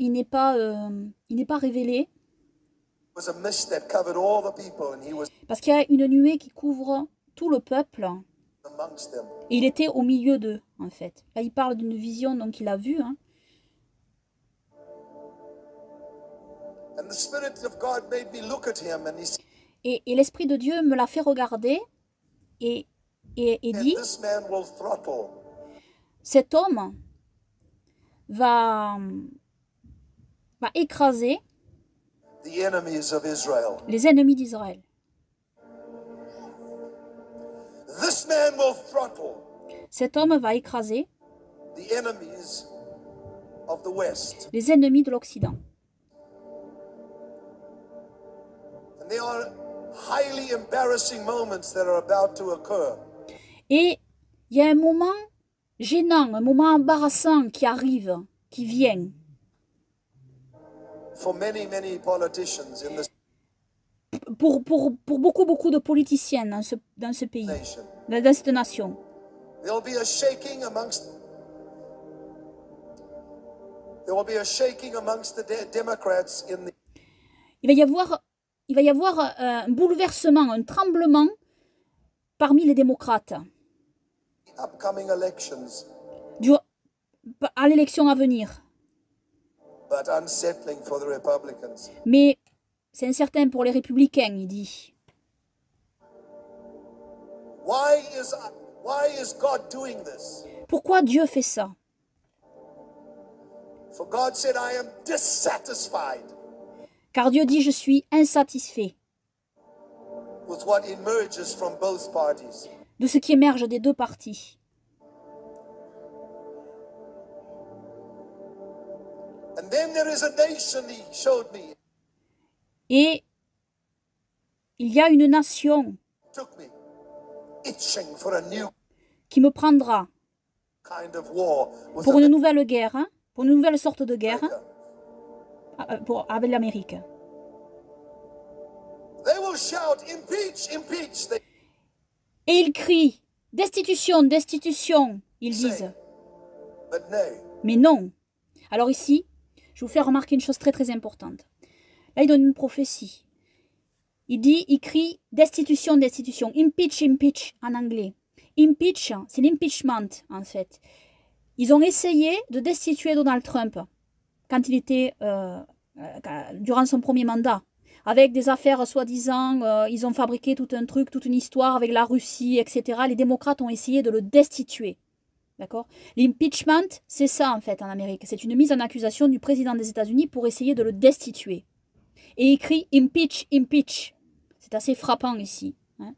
il n'est pas révélé, was a mist that covered all the people, and he was parce qu'il y a une nuée qui couvre tout le peuple, amongst them. et il était au milieu d'eux en fait. Là il parle d'une vision donc qu'il a vue, And the Spirit of God made me look at him, and he said, et l'Esprit de Dieu me l'a fait regarder, et et And dit, this man will throttle cet homme va écraser the enemies of Israel. les ennemis d'Israël. This man will throttle Cet homme va écraser the enemies of the West. les ennemis de l'Occident. And there are highly embarrassing moments that are about to occur. Et il y a un moment gênant, un moment embarrassant qui arrive, qui vient. For many, many politicians in this Pour beaucoup de politiciens dans ce pays, nation. dans cette nation. There will be a shaking amongst the Democrats in the Il va y avoir un bouleversement, un tremblement parmi les démocrates upcoming elections, à l'élection à venir. but unsettling for the Republicans. Mais c'est incertain pour les républicains, il dit. Why is God doing this? Pourquoi Dieu fait ça? For God said, I am dissatisfied Car Dieu dit, je suis insatisfait with what emerges from both parties. de ce qui émerge des deux partis. And then there is a nation, he showed me, Et il y a une nation took me, itching for a new qui me prendra kind of war with pour une nouvelle guerre, hein, pour une nouvelle sorte de guerre America. avec l'Amérique. They will shout, impeach, impeach. Et ils crient, destitution, destitution, ils disent. But nay, Mais non. Alors ici, je vais vous faire remarquer une chose très très importante. Là, il donne une prophétie. Il crie destitution, destitution, impeach, impeach en anglais. Impeach, c'est l'impeachment en fait. Ils ont essayé de destituer Donald Trump quand il était durant son premier mandat. Avec des affaires soi-disant, ils ont fabriqué tout un truc, toute une histoire avec la Russie, etc. Les démocrates ont essayé de le destituer. D'accord? L'impeachment, c'est ça en fait en Amérique. C'est une mise en accusation du président des États-Unis pour essayer de le destituer. Et il crie impeach, impeach. C'est assez frappant ici. Hein?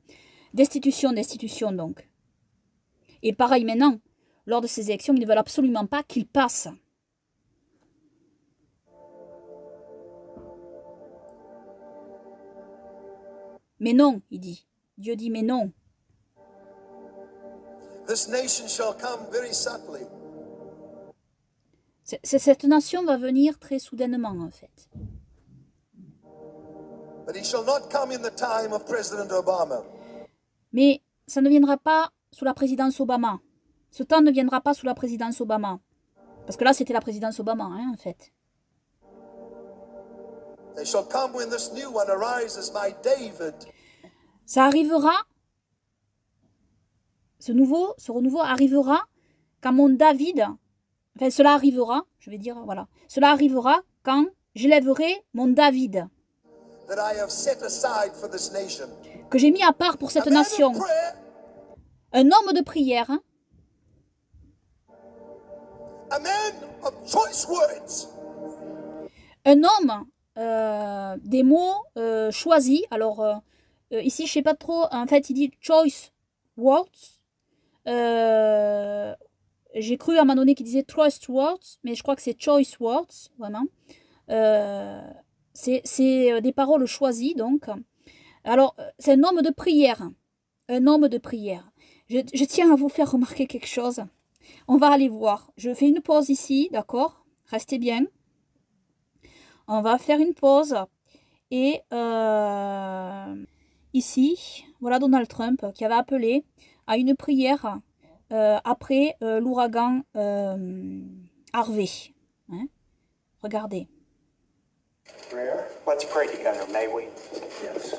Destitution, destitution donc. Et pareil maintenant, lors de ces élections, ils ne veulent absolument pas qu'il passe. Mais non, il dit. Dieu dit mais non. this nation shall come very subtly. Cette nation va venir très soudainement en fait. But he shall not come in the time of President Obama. Mais ça ne viendra pas sous la présidence Obama. Ce temps ne viendra pas sous la présidence Obama. Parce que là, c'était la présidence Obama, hein, en fait. They shall come when this new one arises, my David. Ça arrivera, ce renouveau arrivera quand mon David, enfin cela arrivera, je vais dire, voilà, cela arrivera quand j'élèverai mon David, That I have set aside for this nation. que j'ai mis à part pour cette A man of nation. prayer, Un homme de prière, hein, a man of choice words. un homme des mots choisis. Alors, ici, je ne sais pas trop, en fait, il dit choice words. J'ai cru à un moment donné qu'il disait trust words, mais je crois que c'est choice words, vraiment. C'est des paroles choisies, donc. Alors, c'est un homme de prière. Un homme de prière. Je tiens à vous faire remarquer quelque chose. On va aller voir. Je fais une pause ici, d'accord? Restez bien. On va faire une pause. Et ici, voilà Donald Trump qui avait appelé à une prière après l'ouragan Harvey. Hein? Regardez. Let's pray together, may we? Yes.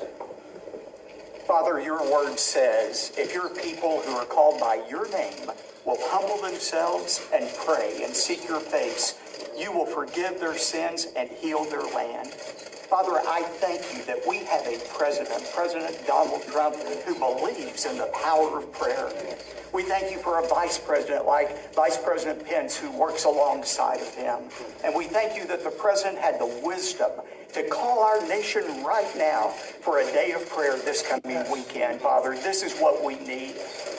Father, your word says, if your people who are called by your name will humble themselves and pray and seek your face, you will forgive their sins and heal their land. Father, I thank you that we have a president, President Donald Trump, who believes in the power of prayer. We thank you for a vice president like Vice President Pence, who works alongside of him. And we thank you that the president had the wisdom to call our nation right now for a day of prayer this coming weekend. Father, this is what we need.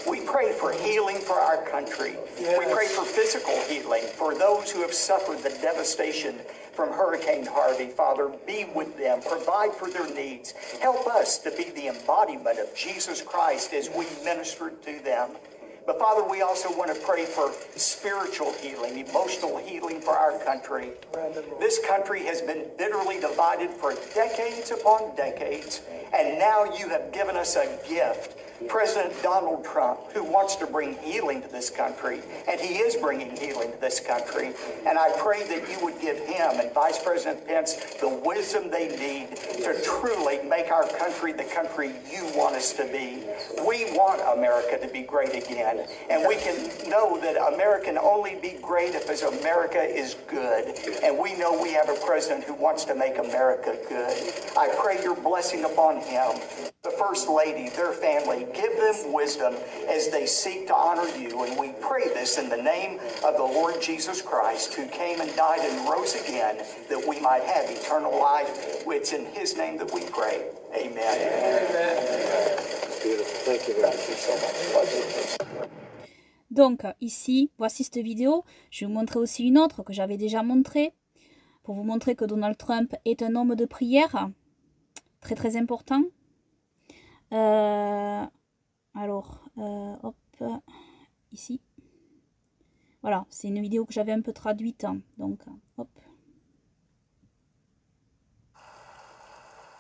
We pray for healing for our country. Yes. We pray for physical healing for those who have suffered the devastation from Hurricane Harvey. Father, be with them. Provide for their needs. Help us to be the embodiment of Jesus Christ as we minister to them. But Father, we also want to pray for spiritual healing, emotional healing for our country. This country has been bitterly divided for decades upon decades, and now you have given us a gift. President Donald Trump, who wants to bring healing to this country, and he is bringing healing to this country. And I pray that you would give him and Vice President Pence the wisdom they need to truly make our country the country you want us to be. We want America to be great again, and we can know that America can only be great if America is good. And we know we have a president who wants to make America good. I pray your blessing upon him, the First Lady, their family. Give them wisdom as they seek to honor you. And we pray this in the name of the Lord Jesus Christ, who came and died and rose again, that we might have eternal life. It's in his name that we pray. Amen. Amen. Beautiful. Thank you very much. Donc ici, voici cette vidéo. Je vais vous montrer aussi une autre que j'avais déjà montrée, pour vous montrer que Donald Trump est un homme de prière, très très important. Hop, ici. Voilà, c'est une vidéo que j'avais un peu traduite. Donc, hop.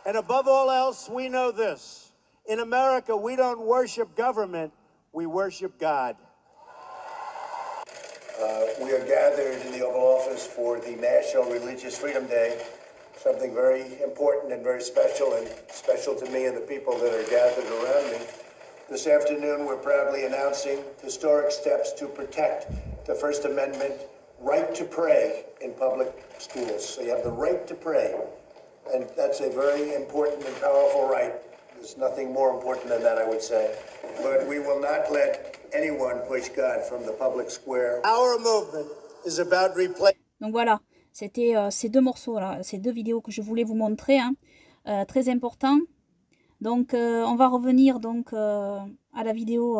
And above all else, we know this. In America, we don't worship government, we worship God. We are gathered in the Oval Office for the National Religious Freedom Day, something very important and very special to me and the people that are gathered around me. This afternoon, we're proudly announcing historic steps to protect the First Amendment right to pray in public schools. So you have the right to pray, and that's a very important and powerful right. There's nothing more important than that, I would say. But we will not let anyone push God from the public square. Our movement is about replacing. Donc voilà, c'était ces deux morceaux là, ces deux vidéos que je voulais vous montrer, hein, très important. Donc on va revenir donc à la vidéo.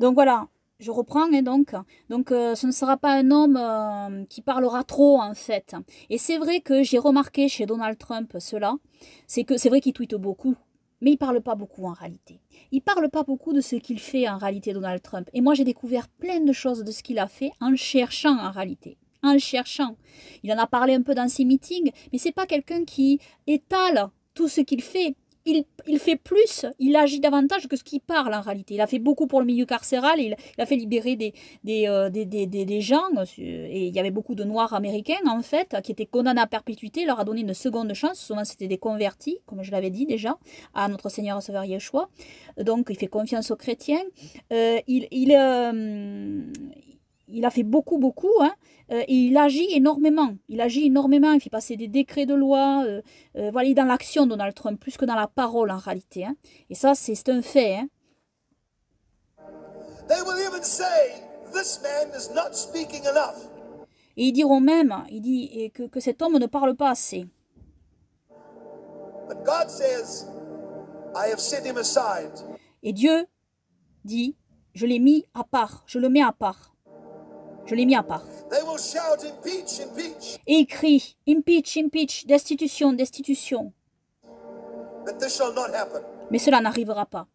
Donc voilà. Je reprends, et donc ce ne sera pas un homme qui parlera trop en fait. Et c'est vrai que j'ai remarqué chez Donald Trump cela, c'est vrai qu'il tweete beaucoup, mais il ne parle pas beaucoup en réalité. Il ne parle pas beaucoup de ce qu'il fait en réalité, Donald Trump. Et moi j'ai découvert plein de choses de ce qu'il a fait en cherchant en réalité. En cherchant. Il en a parlé un peu dans ses meetings, mais ce n'est pas quelqu'un qui étale tout ce qu'il fait. Il fait plus, il agit davantage que ce qu'il parle en réalité. Il a fait beaucoup pour le milieu carcéral, il a fait libérer des gens, et il y avait beaucoup de Noirs américains en fait, qui étaient condamnés à perpétuité, il leur a donné une seconde chance, souvent c'était des convertis, comme je l'avais dit déjà, à notre Seigneur et Sauveur Yeshua. Donc il fait confiance aux chrétiens. Il a fait beaucoup, hein, et il agit énormément. Il fait passer des décrets de loi. Voilà, il est dans l'action, Donald Trump, plus que dans la parole en réalité. Hein. Et ça, c'est un fait. Hein. Et ils diront même, que cet homme ne parle pas assez. Et Dieu dit, je l'ai mis à part, je le mets à part. Je l'ai mis à part. Et il crie, impeach, impeach, destitution, destitution. Mais cela n'arrivera pas.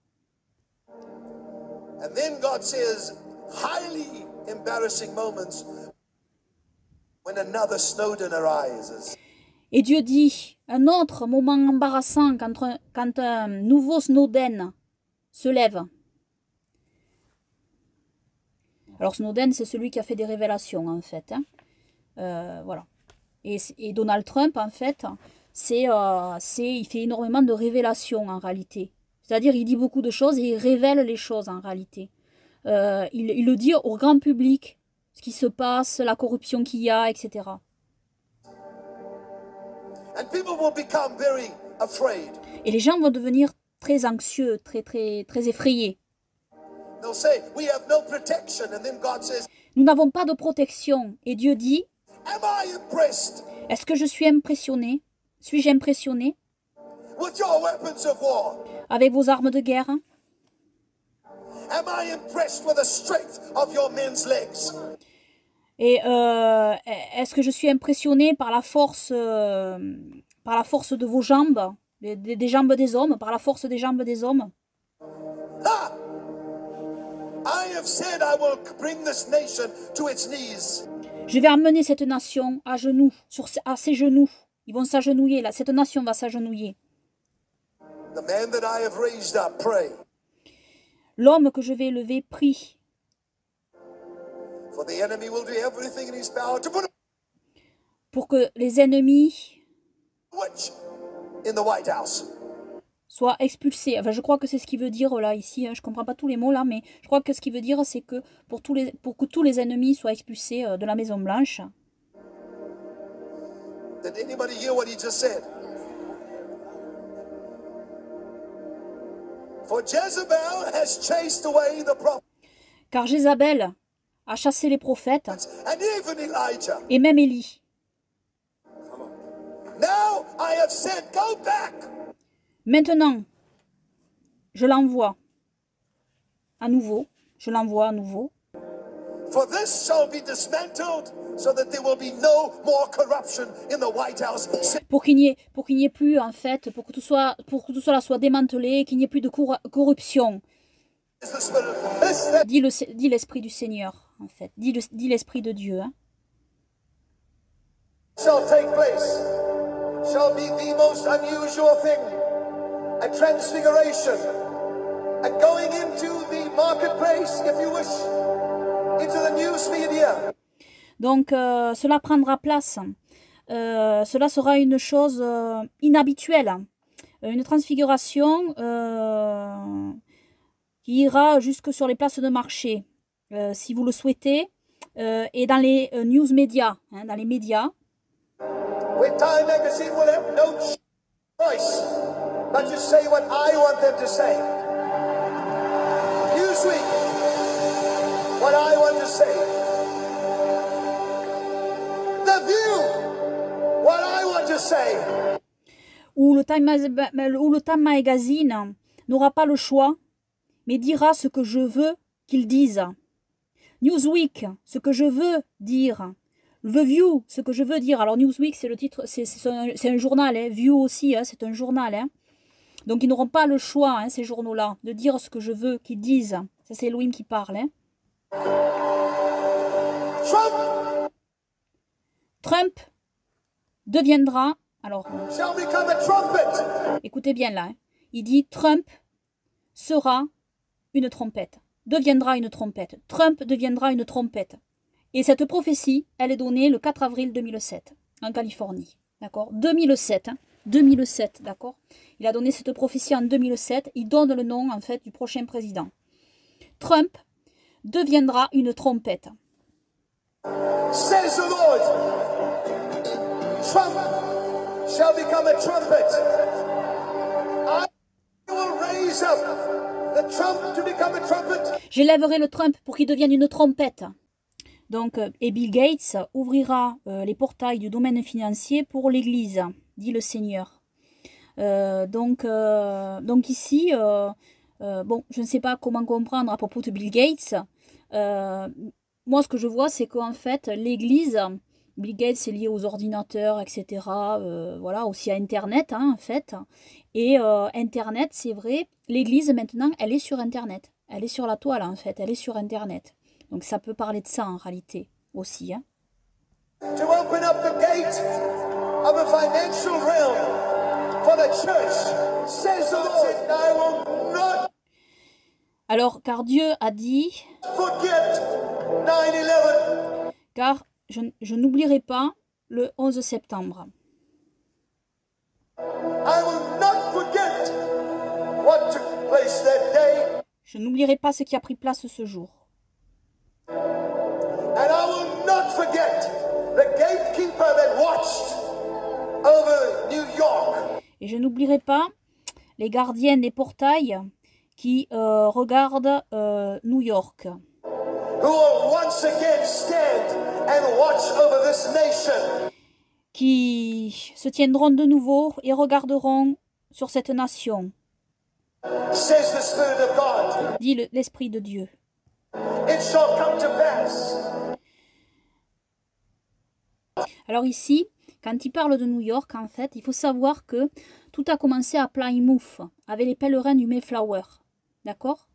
Et Dieu dit, un autre moment embarrassant quand un nouveau Snowden se lève. Alors Snowden, c'est celui qui a fait des révélations, en fait. Hein. Voilà. Et Donald Trump, en fait, il fait énormément de révélations, en réalité. C'est-à-dire, il dit beaucoup de choses et il révèle les choses, en réalité. il le dit au grand public, ce qui se passe, la corruption qu'il y a, etc. And people will become very afraid. Et les gens vont devenir très anxieux, très effrayés. They'll say, we have no protection. And then God says, Nous n'avons pas de protection. Et Dieu dit, am I impressed est-ce que je suis impressionné? Suis-je impressionné with your weapons of war? avec vos armes de guerre? Am I impressed with the strength of your men's legs? Et est-ce que je suis impressionné par la force de vos jambes, des jambes des hommes, par la force des jambes des hommes? Ha! I have said I will bring this nation to its knees. Je vais amener cette nation à genoux, à ses genoux. Ils vont s'agenouiller, là. Cette nation va s'agenouiller. The man that I have raised up, pray. L'homme que je vais lever prie. For the enemy will do everything in his power to put a Pour que les ennemis witch in the White House. soient expulsés. Enfin, je crois que c'est ce qu'il veut dire là, ici. Je ne comprends pas tous les mots là, mais je crois que ce qu'il veut dire, c'est que pour que tous les ennemis soient expulsés de la Maison Blanche. Did anybody hear what he just said? For Jezebel has chased away the prophets Car Jézabel a chassé les prophètes and even Elijah. et même Élie. Now I have said, go back. Maintenant, je l'envoie à nouveau. Je l'envoie à nouveau. For this shall be dismantled so that there will be no more corruption in the White House. Pour qu'il n'y ait plus, en fait, pour que tout cela soit démantelé, qu'il n'y ait plus de corruption. Is the Spirit. Dit l'Esprit du Seigneur, en fait. Dit l'Esprit de Dieu. Hein. Shall take place, shall be the most unusual thing, a transfiguration, a going into the marketplace, if you wish, into the news media. Donc, cela prendra place. Cela sera une chose inhabituelle. Une transfiguration qui ira jusque sur les places de marché, si vous le souhaitez, et dans les news médias, hein, dans les médias. With Time Magazine will have no choice but to say what I want them to say. Newsweek, what I want to say. The View, what I want to say. Où le Time Magazine n'aura pas le choix, mais dira ce que je veux qu'il dise. Newsweek, ce que je veux dire. The View, ce que je veux dire. Alors Newsweek, c'est le titre, c'est un journal. Hein. View aussi, hein, c'est un journal. Hein. Donc ils n'auront pas le choix, hein, ces journaux-là, de dire ce que je veux qu'ils disent. Ça, c'est Elohim qui parle. Hein. Trump deviendra... Alors, Shall become a trumpet. écoutez bien là. Hein. Il dit Trump sera une trompette. Deviendra une trompette. Trump deviendra une trompette. Et cette prophétie, elle est donnée le 4 avril 2007, en Californie. D'accord ? 2007, hein, 2007, d'accord ? Il a donné cette prophétie en 2007. Il donne le nom, en fait, du prochain président. Trump deviendra une trompette. Says the Lord, Trump shall become a trumpet. I will raise up the Trump to become a trumpet. J'élèverai le Trump pour qu'il devienne une trompette. Donc, et Bill Gates ouvrira les portails du domaine financier pour l'Église, dit le Seigneur. Donc ici, bon, je ne sais pas comment comprendre à propos de Bill Gates. Moi, ce que je vois, c'est qu'en fait, l'Église, Bill Gates c'est lié aux ordinateurs, etc. Voilà, aussi à Internet, hein, en fait. Et Internet, c'est vrai, l'Église maintenant, elle est sur Internet. Elle est sur la toile, en fait, elle est sur Internet. Donc ça peut parler de ça en réalité aussi. Hein. To open up the gate of a financial realm for the church, says the Lord. I will not Alors, car Dieu a dit, forget 9/11. car je n'oublierai pas le 11 septembre. I will not forget what took place that day. Je n'oublierai pas ce qui a pris place ce jour. And I will not forget the gatekeeper that watched over New York. Et je n'oublierai pas les gardiennes des portails qui regardent New York. Who will once again stand and watch over this nation. Qui se tiendront de nouveau et regarderont sur cette nation, Says the Spirit of God. dit l'Esprit de Dieu. It shall come to pass. Alors ici, quand il parle de New York, en fait, il faut savoir que tout a commencé à Plymouth, avec les pèlerins du Mayflower, d'accord,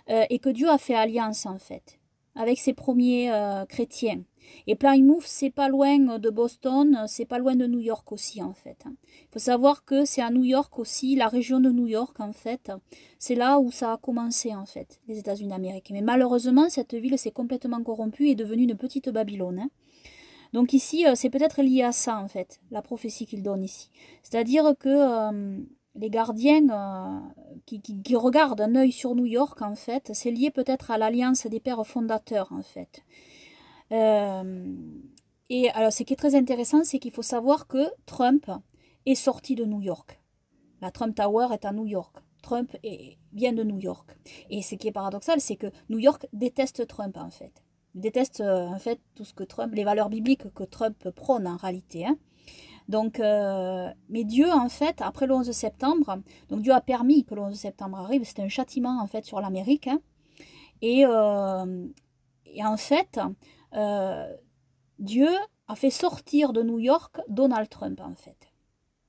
et que Dieu a fait alliance, en fait, avec ses premiers chrétiens. Et Plymouth, c'est pas loin de Boston, c'est pas loin de New York aussi, en fait. Il faut savoir que c'est à New York aussi, la région de New York, en fait, c'est là où ça a commencé, en fait, les États-Unis d'Amérique. Mais malheureusement, cette ville s'est complètement corrompue et est devenue une petite Babylone, hein. Donc ici, c'est peut-être lié à ça, en fait, la prophétie qu'il donne ici. C'est-à-dire que les gardiens qui regardent un œil sur New York, en fait, c'est lié peut-être à l'alliance des pères fondateurs, en fait. Et alors, ce qui est très intéressant, c'est qu'il faut savoir que Trump est sorti de New York. La Trump Tower est à New York. Trump vient de New York. Et ce qui est paradoxal, c'est que New York déteste Trump, en fait. Il déteste en fait tout ce que Trump, les valeurs bibliques que Trump prône en réalité, hein. Donc, mais Dieu en fait, après le 11 septembre, donc Dieu a permis que le 11 septembre arrive, c'était un châtiment en fait sur l'Amérique, hein. Et en fait, Dieu a fait sortir de New York Donald Trump en fait.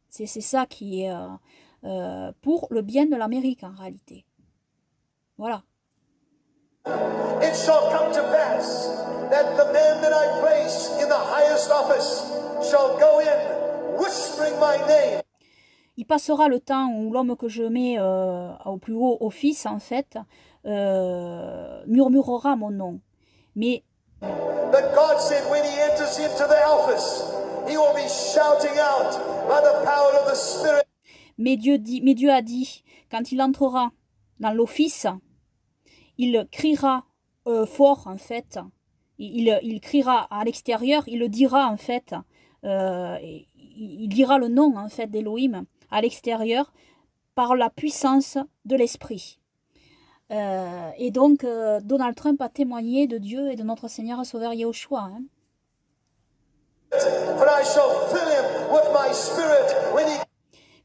C'est ça qui est pour le bien de l'Amérique en réalité. Voilà. It shall come to pass that the man that I place in the highest office shall go in, whispering my name. Il passera le temps où l'homme que je mets au plus haut office, en fait, murmurera mon nom. Mais But God said when he enters into the office, he will be shouting out by the power of the Spirit. mais Dieu a dit, quand il entrera dans l'office, il criera fort, en fait. Il criera à l'extérieur, il le dira, en fait. Il dira le nom, en fait, d'Élohim à l'extérieur par la puissance de l'Esprit. Et donc, Donald Trump a témoigné de Dieu et de notre Seigneur Sauveur Yahushua, hein. For I shall fill him with my spirit when he...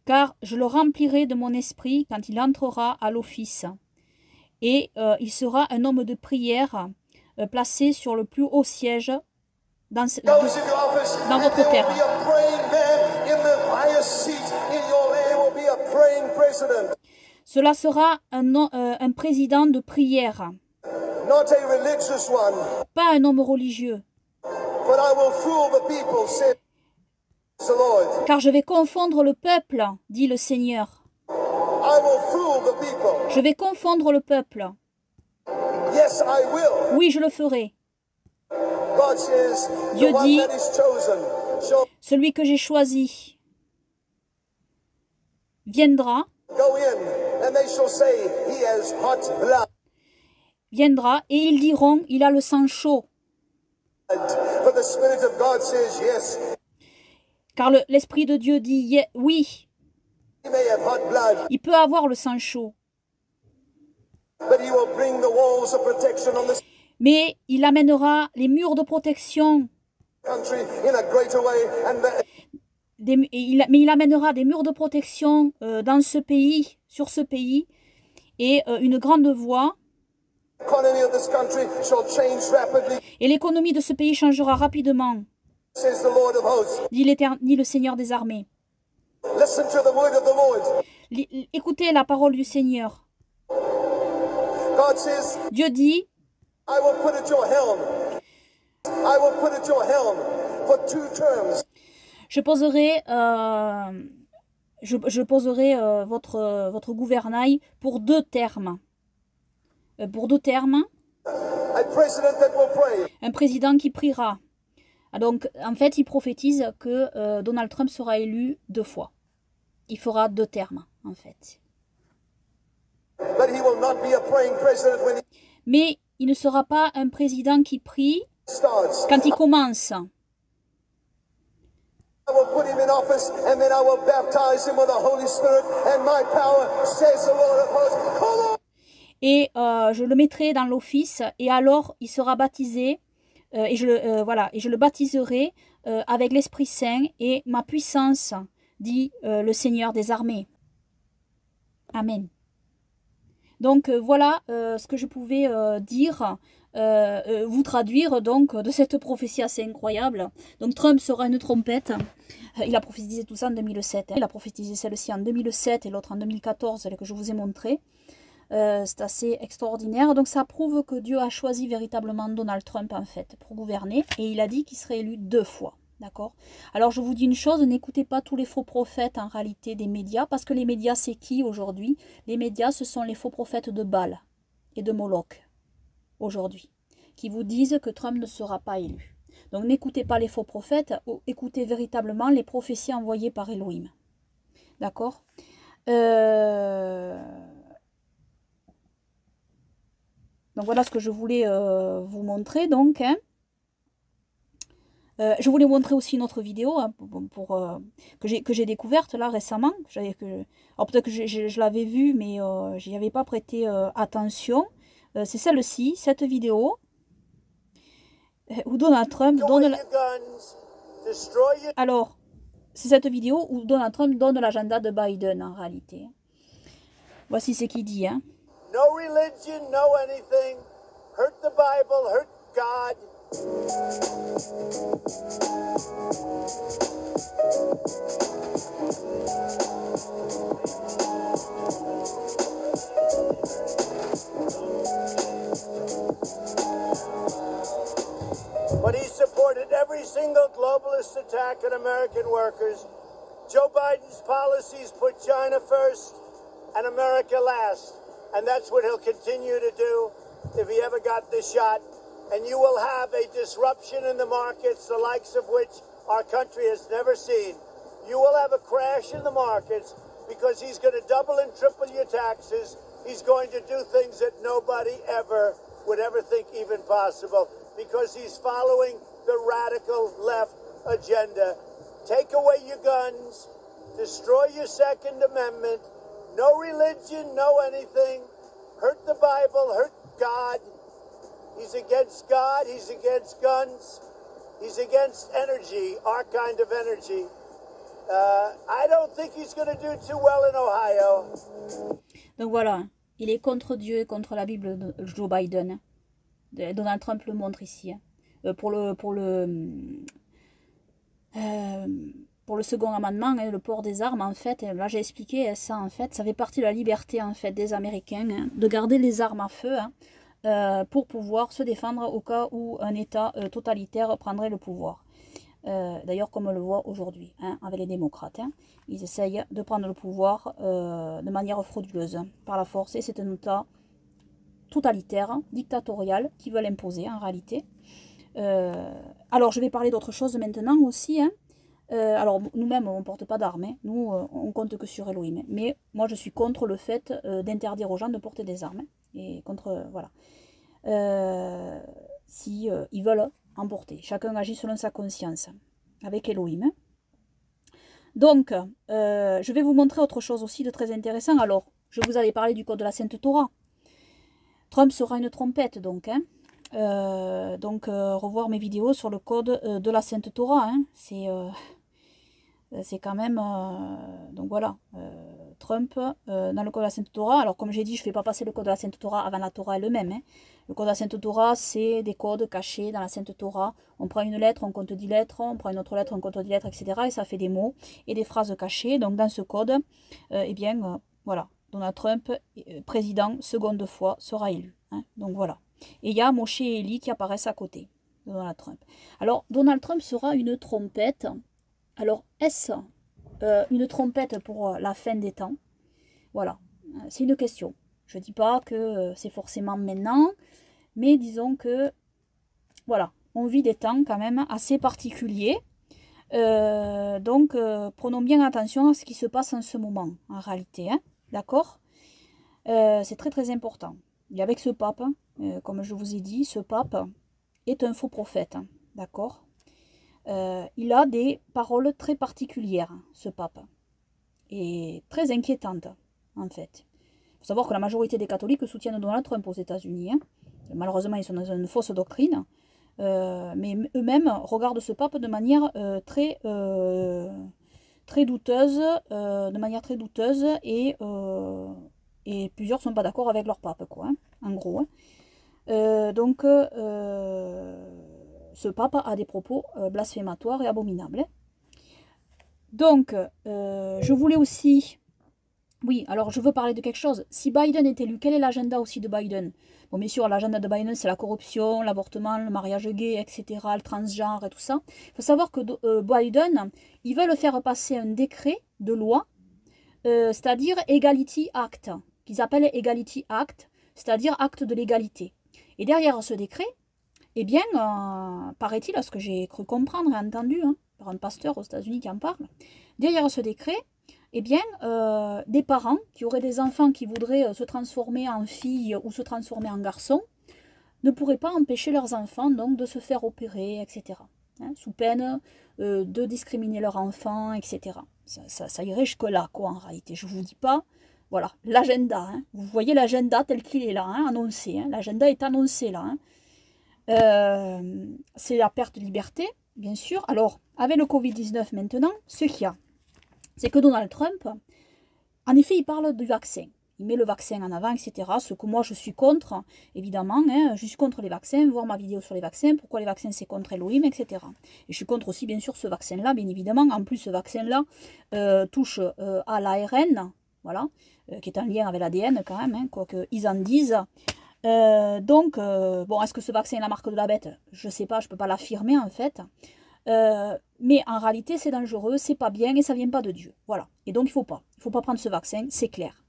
Car je le remplirai de mon esprit quand il entrera à l'office. Et il sera un homme de prière placé sur le plus haut siège dans goes into office, dans and votre there terre. will be a praying man in the highest seat in your land. There will be a praying president. Cela sera un président de prière, Not a religious one, pas un homme religieux, but I will fool the people, says the Lord. car je vais confondre le peuple, dit le Seigneur. I will fool the people. Je vais confondre le peuple. Yes, I will. Oui, je le ferai. God says, Dieu the one dit, that is chosen shall celui que j'ai choisi viendra, go in, and they shall say, he has hot blood. et ils diront, il a le sang chaud. For the Spirit of God says, yes, Car l'Esprit de Dieu dit, oui, he may have hot blood, il peut avoir le sang chaud, but he will bring the walls of protection on this mais il amènera les murs de protection, country in a greater way. And mais il amènera des murs de protection dans ce pays, sur ce pays, et une grande voie, the economy of this country shall change rapidly, et l'économie de ce pays changera rapidement, says the Lord of hosts. dit le Seigneur des armées. Listen to the word of the Lord. Écoutez la parole du Seigneur. God says, Dieu dit, I will put at your helm. I will put at your helm for 2 terms. je poserai, je poserai votre gouvernail pour 2 termes. Pour 2 termes, A president that will pray. un président qui priera. Donc, en fait, il prophétise que Donald Trump sera élu 2 fois. Il fera 2 termes, en fait. But he will not be a praying president when he Mais il ne sera pas un président qui prie starts. quand il commence. I will put him in office and then I will baptize him with the Holy Spirit and my power, says the Lord of hosts. Come on! Et je le mettrai dans l'office et alors il sera baptisé et je le baptiserai avec l'Esprit Saint et ma puissance, dit le Seigneur des armées. Amen. Donc voilà ce que je pouvais vous traduire donc de cette prophétie assez incroyable. Donc Trump sera une trompette. Il a prophétisé tout ça en 2007. Hein. Il a prophétisé celle-ci en 2007 et l'autre en 2014, celle que je vous ai montrée. C'est assez extraordinaire. Donc ça prouve que Dieu a choisi véritablement Donald Trump en fait pour gouverner. Et il a dit qu'il serait élu 2 fois. D'accord? Alors je vous dis une chose, n'écoutez pas tous les faux prophètes en réalité des médias, parce que les médias c'est qui aujourd'hui? Les médias ce sont les faux prophètes de Baal et de Moloch aujourd'hui, qui vous disent que Trump ne sera pas élu. Donc n'écoutez pas les faux prophètes, écoutez véritablement les prophéties envoyées par Elohim. D'accord? Donc voilà ce que je voulais vous montrer donc, hein. Je voulais montrer aussi une autre vidéo hein, que j'ai découverte là récemment. Alors peut-être que je l'avais vue, mais j'y avais pas prêté attention. C'est celle-ci, cette vidéo, où Donald Trump donne... Alors, c'est cette vidéo où Donald Trump donne l'agenda de Biden en réalité. Voici ce qu'il dit. Hein. No religion, no anything. Hurt the Bible, hurt God. But he supported every single globalist attack on American workers. Joe Biden's policies put China first and America last. And that's what he'll continue to do if he ever got the shot. And you will have a disruption in the markets, the likes of which our country has never seen. You will have a crash in the markets because he's going to double and triple your taxes. He's going to do things that nobody ever would ever think even possible because he's following the radical left agenda. Take away your guns, destroy your Second Amendment, no religion, no anything, hurt the Bible, hurt God. He's against God, he's against guns, he's against energy, our kind of energy. I don't think he's going to do too well in Ohio. Donc voilà, il est contre Dieu et contre la Bible de Joe Biden. Donald Trump le montre ici. Hein. Pour le second amendement, hein, le port des armes, en fait, là j'ai expliqué ça, en fait, ça fait partie de la liberté en fait des Américains hein, de garder les armes à feu. Hein, pour pouvoir se défendre au cas où un État totalitaire prendrait le pouvoir. D'ailleurs, comme on le voit aujourd'hui, hein, avec les démocrates, hein, ils essayent de prendre le pouvoir de manière frauduleuse, hein, par la force, et c'est un État totalitaire, dictatorial, qui veulent imposer en réalité. Alors, je vais parler d'autre chose maintenant aussi. Hein. Alors, nous-mêmes, on ne porte pas d'armes, hein. Nous, on compte que sur Elohim. Mais moi, je suis contre le fait d'interdire aux gens de porter des armes. Hein. Et contre, voilà. Si ils veulent emporter. Chacun agit selon sa conscience, avec Elohim. Hein. Donc, je vais vous montrer autre chose aussi de très intéressant. Alors, je vous avais parlé du code de la Sainte Torah. Trump sera une trompette, donc. Hein. Revoir mes vidéos sur le code de la Sainte Torah. Hein. C'est quand même... donc voilà. Trump, dans le code de la Sainte Torah. Alors, comme j'ai dit, je ne fais pas passer le code de la Sainte Torah avant la Torah elle-même. Hein. Le code de la Sainte Torah, c'est des codes cachés dans la Sainte Torah. On prend une lettre, on compte 10 lettres. On prend une autre lettre, on compte 10 lettres, etc. Et ça fait des mots et des phrases cachées. Donc, dans ce code, voilà. Donald Trump, président, seconde fois, sera élu. Hein. Donc, voilà. Et il y a Moshe et Élie qui apparaissent à côté de Donald Trump. Alors, Donald Trump sera une trompette. Alors, est-ce une trompette pour la fin des temps? Voilà, c'est une question. Je ne dis pas que c'est forcément maintenant, mais disons que, voilà, on vit des temps quand même assez particuliers. Prenons bien attention à ce qui se passe en ce moment, en réalité. Hein, d'accord? c'est très très important. Et avec ce pape, comme je vous ai dit, ce pape est un faux prophète, hein, d'accord? Il a des paroles très particulières, ce pape, et très inquiétantes, en fait. Il faut savoir que la majorité des catholiques soutiennent Donald Trump aux États-Unis, hein. Malheureusement, ils sont dans une fausse doctrine, mais eux-mêmes regardent ce pape de manière très douteuse, et plusieurs ne sont pas d'accord avec leur pape, quoi, hein, en gros. Hein. Donc, ce pape a des propos blasphématoires et abominables. Hein. Donc, je voulais aussi... Oui, alors je veux parler de quelque chose. Si Biden est élu, quel est l'agenda aussi de Biden? Bon, bien sûr, l'agenda de Biden, c'est la corruption, l'avortement, le mariage gay, etc., le transgenre et tout ça. Il faut savoir que Biden, ils veulent faire passer un décret de loi, c'est-à-dire Equality Act, qu'ils appellent Equality Act, c'est-à-dire acte de l'égalité. Et derrière ce décret, eh bien, paraît-il, à ce que j'ai cru comprendre et entendu, hein, par un pasteur aux États-Unis qui en parle, derrière ce décret, eh bien, des parents qui auraient des enfants qui voudraient se transformer en filles ou se transformer en garçons ne pourraient pas empêcher leurs enfants donc de se faire opérer, etc. Hein, sous peine de discriminer leur enfant, etc. Ça irait jusque-là, quoi, en réalité. Je ne vous dis pas, voilà, l'agenda. Hein, vous voyez l'agenda tel qu'il est là, hein, annoncé. Hein, l'agenda est annoncé là. Hein. C'est la perte de liberté, bien sûr. Alors, avec le Covid-19 maintenant, ce qu'il y a, c'est que Donald Trump, en effet, il parle du vaccin. Il met le vaccin en avant, etc. Ce que moi, je suis contre, évidemment. Hein, je suis contre les vaccins, voir ma vidéo sur les vaccins, pourquoi les vaccins, c'est contre Elohim, etc. Et je suis contre aussi, bien sûr, ce vaccin-là, bien évidemment. En plus, ce vaccin-là touche à l'ARN, voilà, qui est en lien avec l'ADN quand même, hein, quoi qu'ils en disent. Donc, bon, est-ce que ce vaccin est la marque de la bête? Je ne sais pas, je ne peux pas l'affirmer, en fait. Mais en réalité, c'est dangereux, c'est pas bien et ça vient pas de Dieu. Voilà. Et donc, il faut pas prendre ce vaccin, c'est clair.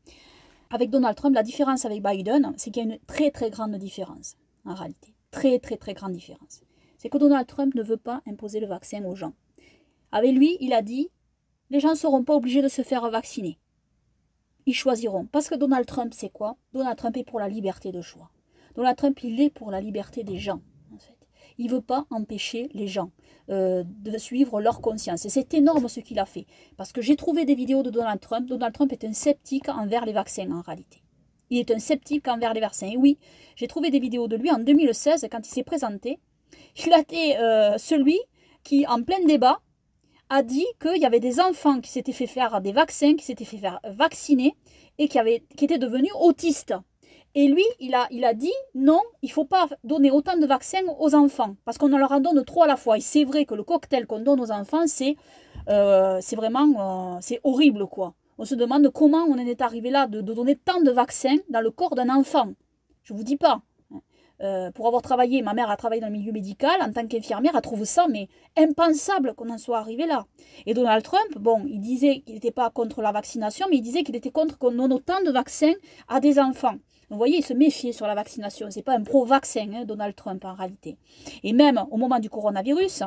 Avec Donald Trump, la différence avec Biden, c'est qu'il y a une très très grande différence, en réalité. Très très très grande différence. C'est que Donald Trump ne veut pas imposer le vaccin aux gens. Avec lui, il a dit, les gens ne seront pas obligés de se faire vacciner. Ils choisiront. Parce que Donald Trump, c'est quoi? Donald Trump est pour la liberté de choix. Donald Trump, il est pour la liberté des gens, en fait. Il ne veut pas empêcher les gens de suivre leur conscience. Et c'est énorme ce qu'il a fait. Parce que j'ai trouvé des vidéos de Donald Trump. Donald Trump est un sceptique envers les vaccins, en réalité. Il est un sceptique envers les vaccins. Et oui, j'ai trouvé des vidéos de lui en 2016, quand il s'est présenté. Il a été celui qui, en plein débat, a dit qu'il y avait des enfants qui s'étaient fait faire des vaccins, qui s'étaient fait faire vacciner, et qui étaient devenus autistes. Et lui, il a dit, non, il ne faut pas donner autant de vaccins aux enfants, parce qu'on leur en donne trop à la fois. Et c'est vrai que le cocktail qu'on donne aux enfants, c'est vraiment, c'est horrible, quoi. On se demande comment on en est arrivé là, de donner tant de vaccins dans le corps d'un enfant. Je ne vous dis pas. Pour avoir travaillé, ma mère a travaillé dans le milieu médical, en tant qu'infirmière, elle trouve ça, mais impensable qu'on en soit arrivé là. Et Donald Trump, bon, il disait qu'il n'était pas contre la vaccination, mais il disait qu'il était contre qu'on donne autant de vaccins à des enfants. Vous voyez, il se méfiait sur la vaccination. Ce n'est pas un pro-vaccin, hein, Donald Trump, en réalité. Et même au moment du coronavirus,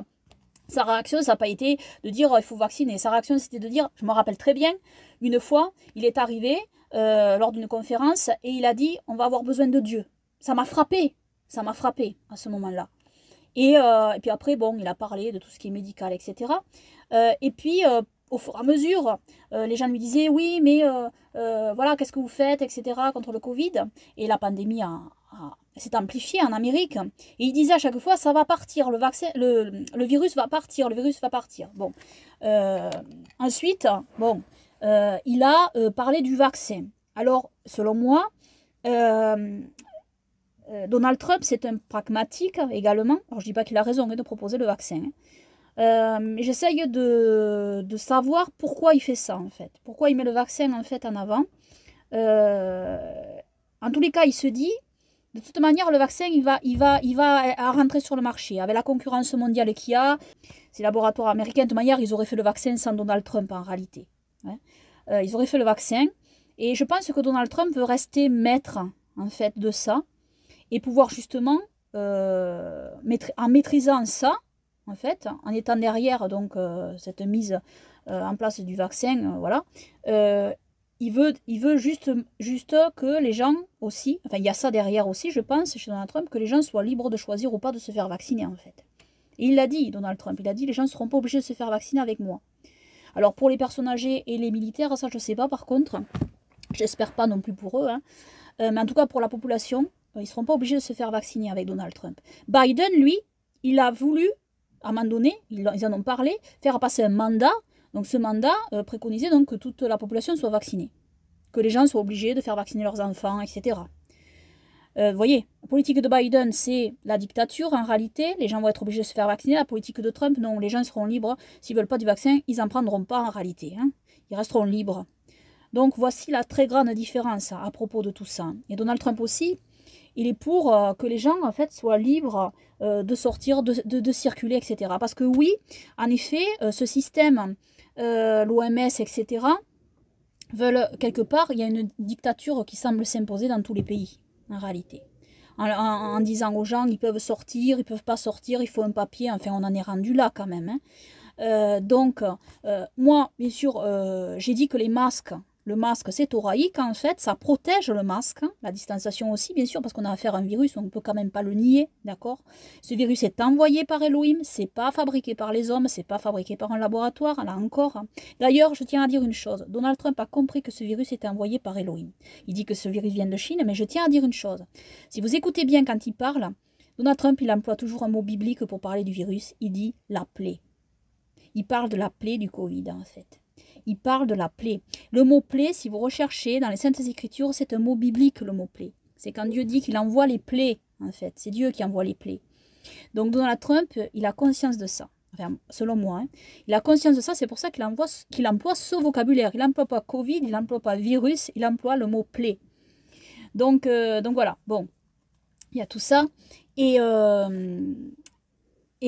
sa réaction, ça n'a pas été de dire il faut vacciner. Sa réaction, c'était de dire, je me rappelle très bien, une fois, il est arrivé lors d'une conférence et il a dit on va avoir besoin de Dieu. Ça m'a frappé à ce moment-là. Et puis après, bon, il a parlé de tout ce qui est médical, etc. Et puis, au fur et à mesure, les gens lui disaient oui, mais voilà, qu'est-ce que vous faites, etc. contre le Covid. Et la pandémie s'est amplifiée en Amérique. Et il disait à chaque fois, ça va partir, le virus va partir, le virus va partir. Bon. Ensuite, bon, il a parlé du vaccin. Alors, selon moi, Donald Trump, c'est un pragmatique également. Alors, je ne dis pas qu'il a raison de proposer le vaccin. Mais j'essaye de savoir pourquoi il fait ça, en fait. Pourquoi il met le vaccin, en fait, en avant. En tous les cas, il se dit, de toute manière, le vaccin, il va rentrer sur le marché. Avec la concurrence mondiale qu'il y a, ces laboratoires américains, de toute manière, ils auraient fait le vaccin sans Donald Trump, en réalité. Hein. Ils auraient fait le vaccin. Et je pense que Donald Trump veut rester maître, en fait, de ça. Et pouvoir justement, en maîtrisant ça, en fait, en étant derrière donc, cette mise en place du vaccin, voilà, il veut juste que les gens aussi, enfin il y a ça derrière aussi, je pense, chez Donald Trump, que les gens soient libres de choisir ou pas de se faire vacciner en fait. Et il l'a dit, Donald Trump, il a dit les gens ne seront pas obligés de se faire vacciner avec moi. Alors pour les personnes âgées et les militaires, ça je ne sais pas par contre, j'espère pas non plus pour eux, hein. Mais en tout cas pour la population, ils ne seront pas obligés de se faire vacciner avec Donald Trump. Biden, lui, il a voulu, à un moment donné, ils en ont parlé, faire passer un mandat. Donc ce mandat préconisait donc que toute la population soit vaccinée. Que les gens soient obligés de faire vacciner leurs enfants, etc. Vous voyez, la politique de Biden, c'est la dictature en réalité. Les gens vont être obligés de se faire vacciner. La politique de Trump, non, les gens seront libres. S'ils ne veulent pas du vaccin, ils n'en prendront pas en réalité. Hein. Ils resteront libres. Donc voici la très grande différence à propos de tout ça. Et Donald Trump aussi, il est pour que les gens en fait soient libres de sortir, de circuler, etc. Parce que oui, en effet, ce système, l'OMS, etc., veulent quelque part, il y a une dictature qui semble s'imposer dans tous les pays, en réalité. En disant aux gens, ils peuvent sortir, ils peuvent pas sortir, il faut un papier, enfin on en est rendu là quand même. Hein. Donc, moi, bien sûr, j'ai dit que les masques, le masque c'est thoraïque en fait, ça protège le masque, la distanciation aussi bien sûr, parce qu'on a affaire à un virus, on ne peut quand même pas le nier, d'accord. Ce virus est envoyé par Elohim, c'est pas fabriqué par les hommes, c'est pas fabriqué par un laboratoire, là encore. D'ailleurs, je tiens à dire une chose, Donald Trump a compris que ce virus était envoyé par Elohim. Il dit que ce virus vient de Chine, mais je tiens à dire une chose, si vous écoutez bien quand il parle, Donald Trump il emploie toujours un mot biblique pour parler du virus, il dit la plaie. Il parle de la plaie du Covid en fait. Il parle de la plaie. Le mot plaie, si vous recherchez dans les Saintes Écritures, c'est un mot biblique, le mot plaie. C'est quand Dieu dit qu'il envoie les plaies, en fait. C'est Dieu qui envoie les plaies. Donc Donald Trump, il a conscience de ça. Enfin, selon moi, hein. Il a conscience de ça, c'est pour ça qu'il emploie ce vocabulaire. Il n'emploie pas Covid, il n'emploie pas virus, il emploie le mot plaie. Donc voilà, bon, il y a tout ça. Et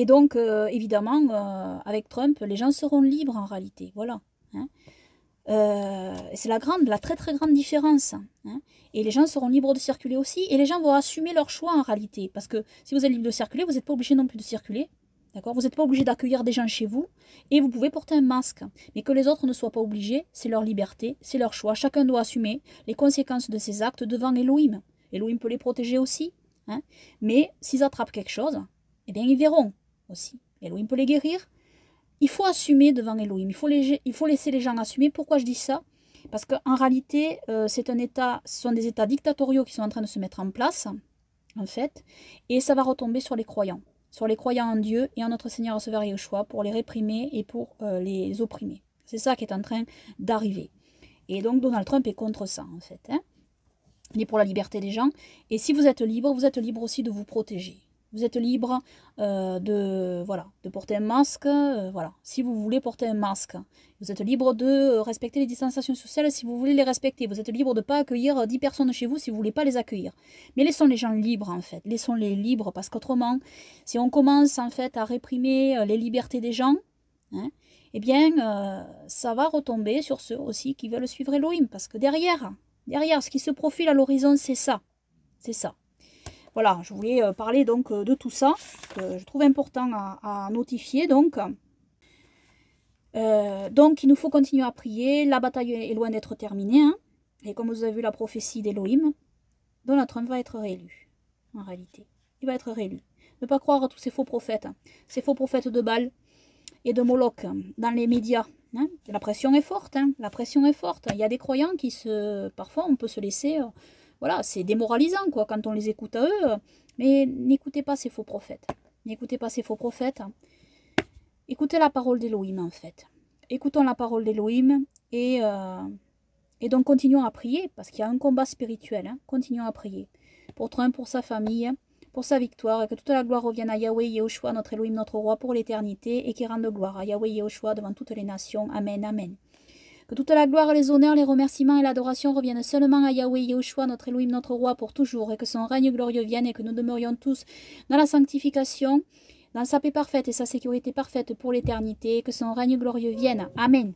donc, évidemment, avec Trump, les gens seront libres en réalité, voilà. Hein. C'est la très très grande différence. Hein. Et les gens seront libres de circuler aussi, et les gens vont assumer leur choix en réalité. Parce que si vous êtes libre de circuler, vous n'êtes pas obligé non plus de circuler. D'accord ? Vous n'êtes pas obligé d'accueillir des gens chez vous, et vous pouvez porter un masque. Mais que les autres ne soient pas obligés, c'est leur liberté, c'est leur choix. Chacun doit assumer les conséquences de ses actes devant Elohim. Elohim peut les protéger aussi. Hein. Mais s'ils attrapent quelque chose, eh bien ils verront aussi. Elohim peut les guérir. Il faut assumer devant Elohim, il faut laisser les gens assumer. Pourquoi je dis ça? Parce qu'en réalité, ce sont des états dictatoriaux qui sont en train de se mettre en place, en fait, et ça va retomber sur les croyants en Dieu et en notre Seigneur Sauveur Yeshua, pour les réprimer et pour les opprimer. C'est ça qui est en train d'arriver. Et donc Donald Trump est contre ça, en fait. Hein. Il est pour la liberté des gens, et si vous êtes libre aussi de vous protéger. Vous êtes libre de porter un masque, voilà. Si vous voulez porter un masque, vous êtes libre de respecter les distanciations sociales si vous voulez les respecter. Vous êtes libre de ne pas accueillir 10 personnes chez vous si vous ne voulez pas les accueillir. Mais laissons les gens libres en fait, laissons-les libres, parce qu'autrement, si on commence en fait à réprimer les libertés des gens, hein, eh bien ça va retomber sur ceux aussi qui veulent suivre Elohim, parce que derrière, ce qui se profile à l'horizon, c'est ça. C'est ça. Voilà, je voulais parler donc de tout ça, que je trouve important à notifier. Donc, il nous faut continuer à prier. La bataille est loin d'être terminée. Hein. Et comme vous avez vu la prophétie d'Elohim, Donald Trump va être réélu, en réalité. Il va être réélu. Ne pas croire à tous ces faux prophètes. Ces faux prophètes de Baal et de Moloch dans les médias. Hein. La pression est forte. Hein. La pression est forte. Il y a des croyants qui parfois, on peut se laisser... Voilà, c'est démoralisant quoi quand on les écoute à eux, mais n'écoutez pas ces faux prophètes. N'écoutez pas ces faux prophètes. Écoutez la parole d'Elohim en fait. Écoutons la parole d'Elohim et donc continuons à prier, parce qu'il y a un combat spirituel. Hein. Continuons à prier pour Trump, pour sa famille, pour sa victoire, et que toute la gloire revienne à Yahweh Yehoshua, notre Elohim, notre roi, pour l'éternité, et qu'il rende gloire à Yahweh Yehoshua devant toutes les nations. Amen, amen. Que toute la gloire, les honneurs, les remerciements et l'adoration reviennent seulement à Yahweh Yehoshua, notre Elohim, notre roi, pour toujours, et que son règne glorieux vienne, et que nous demeurions tous dans la sanctification, dans sa paix parfaite et sa sécurité parfaite pour l'éternité, et que son règne glorieux vienne. Amen.